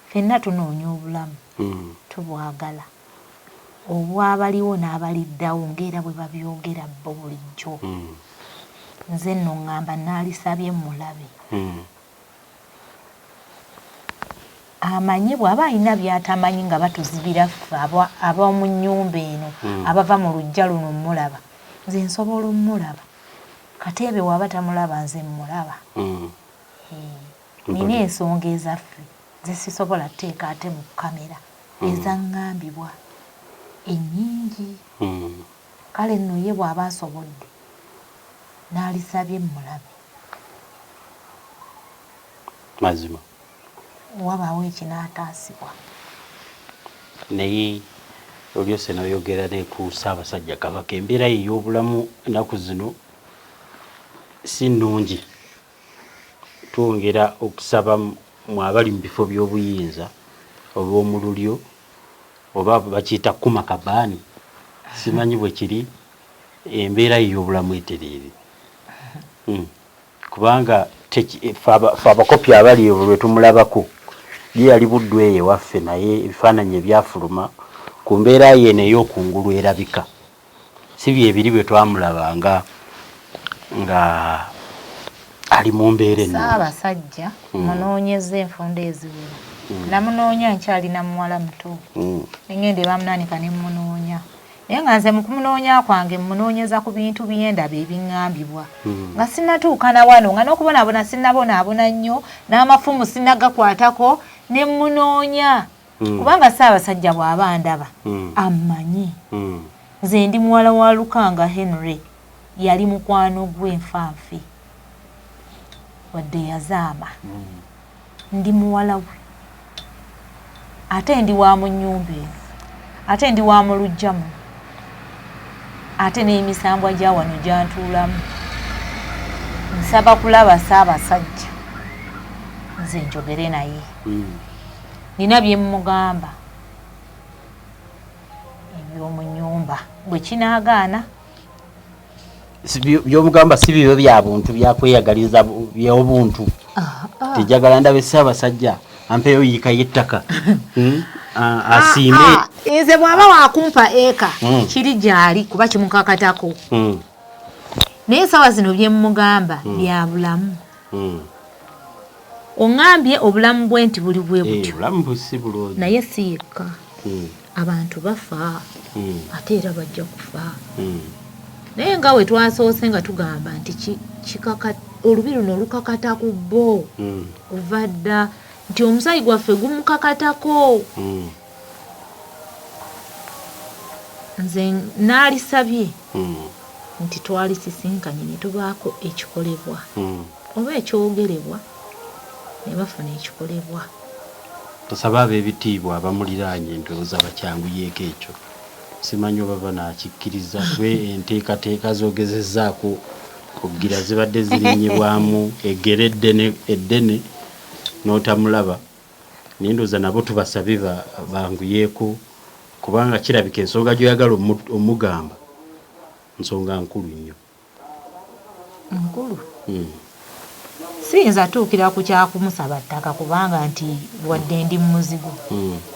ffenna tunoonya obulamu tubwagala obwabaliwo n'abaliddawo ng'era bwe babyogera bo bulijjo nze nno ŋŋamba naalisabye mulabe amanyi bw'aba alina by'atamanyi nga batuzibira ffe ab'omu nnyumba eno abava mu luggya luno mulaba nze nsobola omulaba Kateebe waba tamulaba nze mmulaba nina ensonga ezaffe nze sisobola tteeka ate mu kamera ezaŋŋambibwa ennyingi kale nno ye bw'aba asobodde naalisabye mulabe mazima wabaawo ekinaataasibwa naye olyose noyogera ne ku Ssaabasajja Kabaka embeera ye ey'obulamu ennaku zino si nnungi twongera okusaba mu abali mu bifo by'obuyinza olw'omu lulyo oba bakiyita kuma kabaani simanyi bwe kiri embeera ye ey'obulamu etereere kubanga fe abakopi abali ebyo lwe tumulabako ye yali buddu eyo ewaffe naye ebifaananyi ebyafuluma ku mbeera yeno ey'okungulu erabika si byebiri bwe twamulabanga nga ali mu mbeera ennungi. Ssaabasajja munoonyeza enfunda eziwera namunoonya nkyalina muwala muto engende bamunaanika ne munoonya naye nga nze mu kumunoonya kwange munoonyeza ku bintu by'endaba ebiŋŋambibwa nga sinnatuuka na wano nga n'okubonaabona sinnabonaabona nnyo n'amafumu sinnagakwatako ne munoonya kubanga Ssaabasajja bw'aba ndaba ammanyi nze ndi muwala wa Lukanga Henry yali mukwano gw'enfanfe wadde yazaama ndi muwala we ate ndi wa mu nnyumba eno ate ndi wa mu luggya muno ate n'emisambwa gya wano gyantuulamu nsaba kulaba Ssaabasajja nze njogere naye nina bye mmugamba eby'omu nnyumba bwe kinaagaana byomugamba si bibyo bya buntu byakweyagaliza by'obuntu tejagala ndabe Ssaabasajja ampeyo yika y'ettaka asiime nze bw'aba waakumpa eka kiri gyali kuba kimukakatako naye sawa zino bye mmugamba bya bulamu oŋŋambye obulamu bwe nti buli bwe butyo naye si yekka abantu bafa ate era bajja kufa naye nga we twasoose nga tugamba nti olubi luno olukakata ku bbo kuva dda nti omusaayi gwaffe gumukakatako nze naalisabye nti twalisisinkanye ne tubaako ekikolebwa oba ekyogerebwa ne bafuna ekikolebwa tosaba ab'ebitiibwa abamuliraanye ndowooza bakyanguyeeko ekyo simanyi oba banakikkiriza kwe enteekateeka zoogezezzaako okugira zibadde zirinyibwamu eggere eddene n'otamulaba naye ndowooza nabo tubasabe banguyeeko kubanga kirabika ensonga gy'oyagala omugamba nsonga nkulu nnyo nkulu siyinza tuukira ku kyakumusaba ttaka kubanga nti wadde ndi muzigo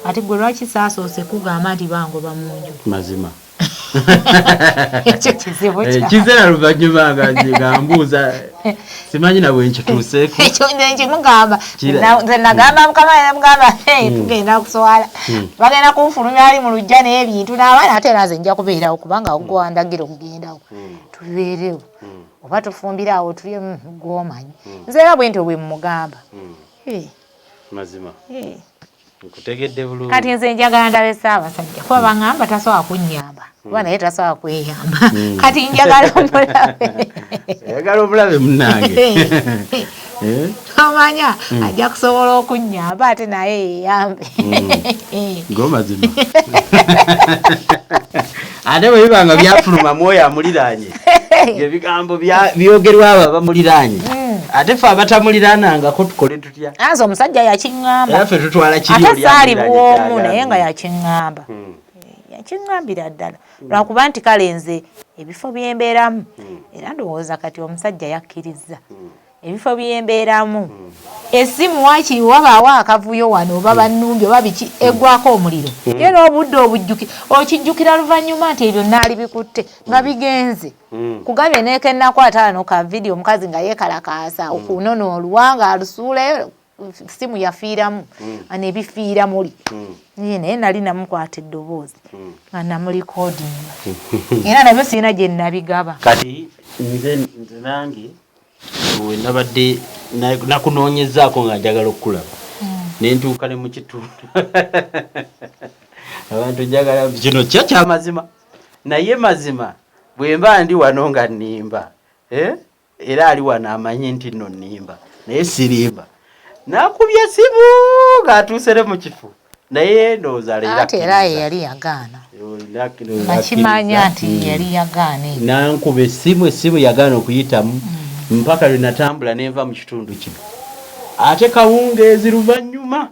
ati gwe lwaki saasoose kugamba nti bangoba mu nju mazima ekyo kizibu kiseera luvannyuma nga mbuuza simanyi nabwe nkituuseeko ekyo nkimugamba nze nagamba mukama namugamba tugenda kuswala bagenda kunfulumya ali mu lujja n'ebintu n'abaana ate era nze nja kubeerawo kubanga gwandagira okugendawo tubeerewo oba tufumbirawo tuli gwomanyi nze era bwe nti bwe mugamba mazima nkutegedde bulungi kati nze njagala ndabe Ssaabasajja kuba baŋŋamba tasobola kunnyamba kuba naye tasobola kweyamba kati njagala omulabe ayagala omulabe munnange omanya ajja kusobola okunnyamba ate naye yeyambe ng'omazima ate bwe bibanga byafuluma mwoyo amuliraanye ebigambo byogerwa abo abamuliraanye ate ffe abatamuliraanangako tukole tutya anze omusajja yakiŋŋamba era ffe tutwala kiri ate saali bwomu naye nga yakiŋŋamba yakiŋŋambira ddala lwakuba nti kale nze ebifo byembeeramu era ndowooza kati omusajja yakkiriza ebifo byembeeramu essimu waakiri wabaawo akavuyo wano oba bannumbi oba biki eggwako omuliro ye n'obudde obujjuki okijjukira luvannyuma nti ebyo naali bikutte nga bigenze kugambye neekennakwata wano ka vidiyo omukazi nga yeekalakaasa okunona oluwanga alusuuleyo simu yafiiramu nebifiira muli naye nali namukwata eddoboozi nga namulikoodinga era nabyo sirina gye nabigaba kati nze nange we nabadde nakunoonyezaako nga njagala okukulaba nentuuka ne mu kitundu abantu njagala kino kyo kyamazima naye mazima bwe mba ndi wano nga nnimba era ali wano amanyi nti nno nnimba naye sirimba nakubye simu ng'atuusere mu kifo naye ndowooza ate era ye yali yagaana nakimanya nti yali yagaana nankuba essimu yagaana okuyitamu mpaka lwe natambula nenva mu kitundu kino ate kawungeezi luvannyuma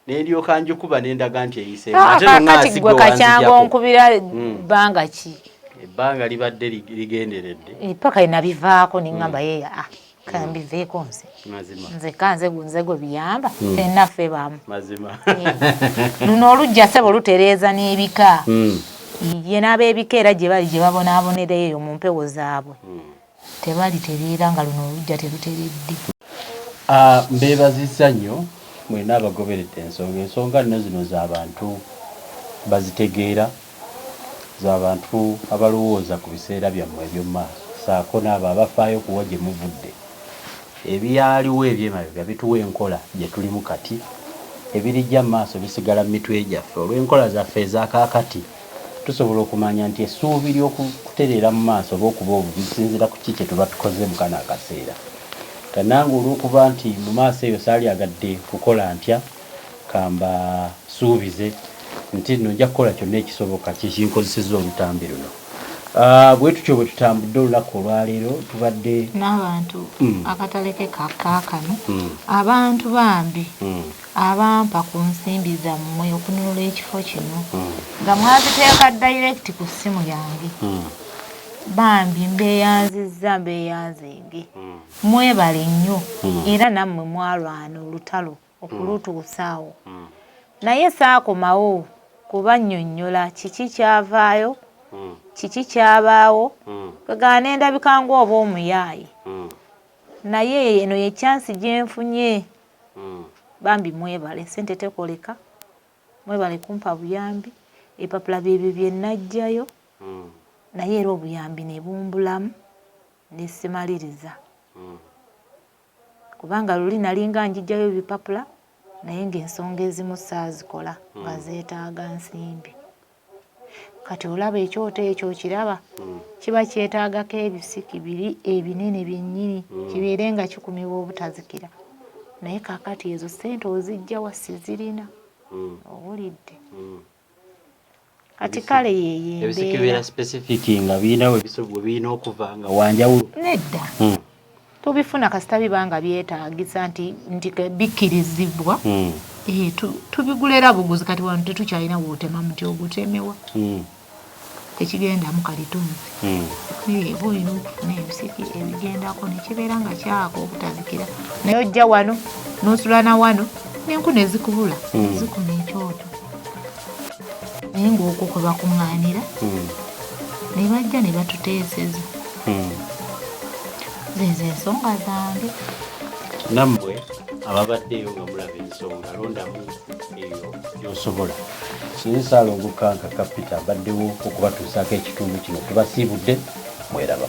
nendyoka njikuba nendaga nti eyiseemu ate kati gwe kakyanga onkubira bbanga ki ebbanga libadde ligenderedde paka enabivaako neŋŋamba yeya kambiveeko nze kanze gunze gwe biyamba fennaffe bamu luno olujja sebo lutereeza n'ebika ye n'ab'ebika era gye bali gye babonaabonera eyo mu mpewo zaabwe tebalitereera nga luno olujja teruteredde mbeebazizza nnyo mwena abagoberedde ensonga nno zino z'abantu bazitegeera z'abantu abalowooza ku biseera byammwe eby'omumaaso Ssaako n'abo abafaayo kuwa gye muvudde ebyaliwo ebyemabega bituwa enkola gye tulimu kati ebirijja mu maaso bisigala mu mitwe gyaffe olw'enkola zaffe ez'akaakati tusobola okumanya nti essuubi ly'okutereera mu maaso oba okuba obubi bisinziira ku ki kye tuba tukoze mu kano akaseera kanange olw'okuba nti mu maaso eyo saalyagadde kukola ntya kamba suubize nti nno nja kukola kyonna ekisoboka kikinkozesezza olutambi luno bwe tutyo bwe tutambudde olunaku olwaleero tubadde n'abantu akataleke kakkaakano abantu bambi abampa ku nsimbi zammwe okununula ekifo kino nga mwaziteeka direct ku ssimu yange bambi mbeeyanzenge mwebale nnyo era nammwe mwalwana olutalo okulutuusaawo naye saakomawo kubannyonnyola kiki kyavaayo kiki kyabaawo kwegaana endabika ng'oba omuyaaye naye eno ye chansi gye nfunye bambi mwebale sente tekoleka mwebale kumpa buyambi ebipapula byebyo bye najjayo naye era obuyambi ne bumbulamu ne simaliriza kubanga luli nalinga njijjayo ebipapula naye ng'ensonga ezimu saazikola nga zeetaaga nsimbi kati olaba ekyoto ekyo kiraba kiba kyetaagako ebisiki biri ebinene byennyini kibeere nga kikumibwa obutazikira naye kaakati ezo ssente ozijja wasi zirina owulidde kati kale ebisiki bira specific nga birina we birina okuva nga wanjawulo nedda tubifuna kasita bibanga byetaagisa nti bikkirizibwa tubigulera buguzi kati wano tetukyalina wootema muti ogutemewa tekigendamu kalitunzi eba olina okufuna ebisiki ebigendako nekibeera nga kyaka obutazikira naye ojja wano n'osulana wano n'enku ne zikubula zikuna ekyoto naye ng'okwo kwe bakuŋŋaanira ne bajja ne batuteeseza zezo ensonga zange nammwe ababaddeyo nga mulaba ensonga londamu eyo gy'osobola sinsaala ogukanka kapita abaddewo okubatuusaako ekitundu kino tubasiibudde mweraba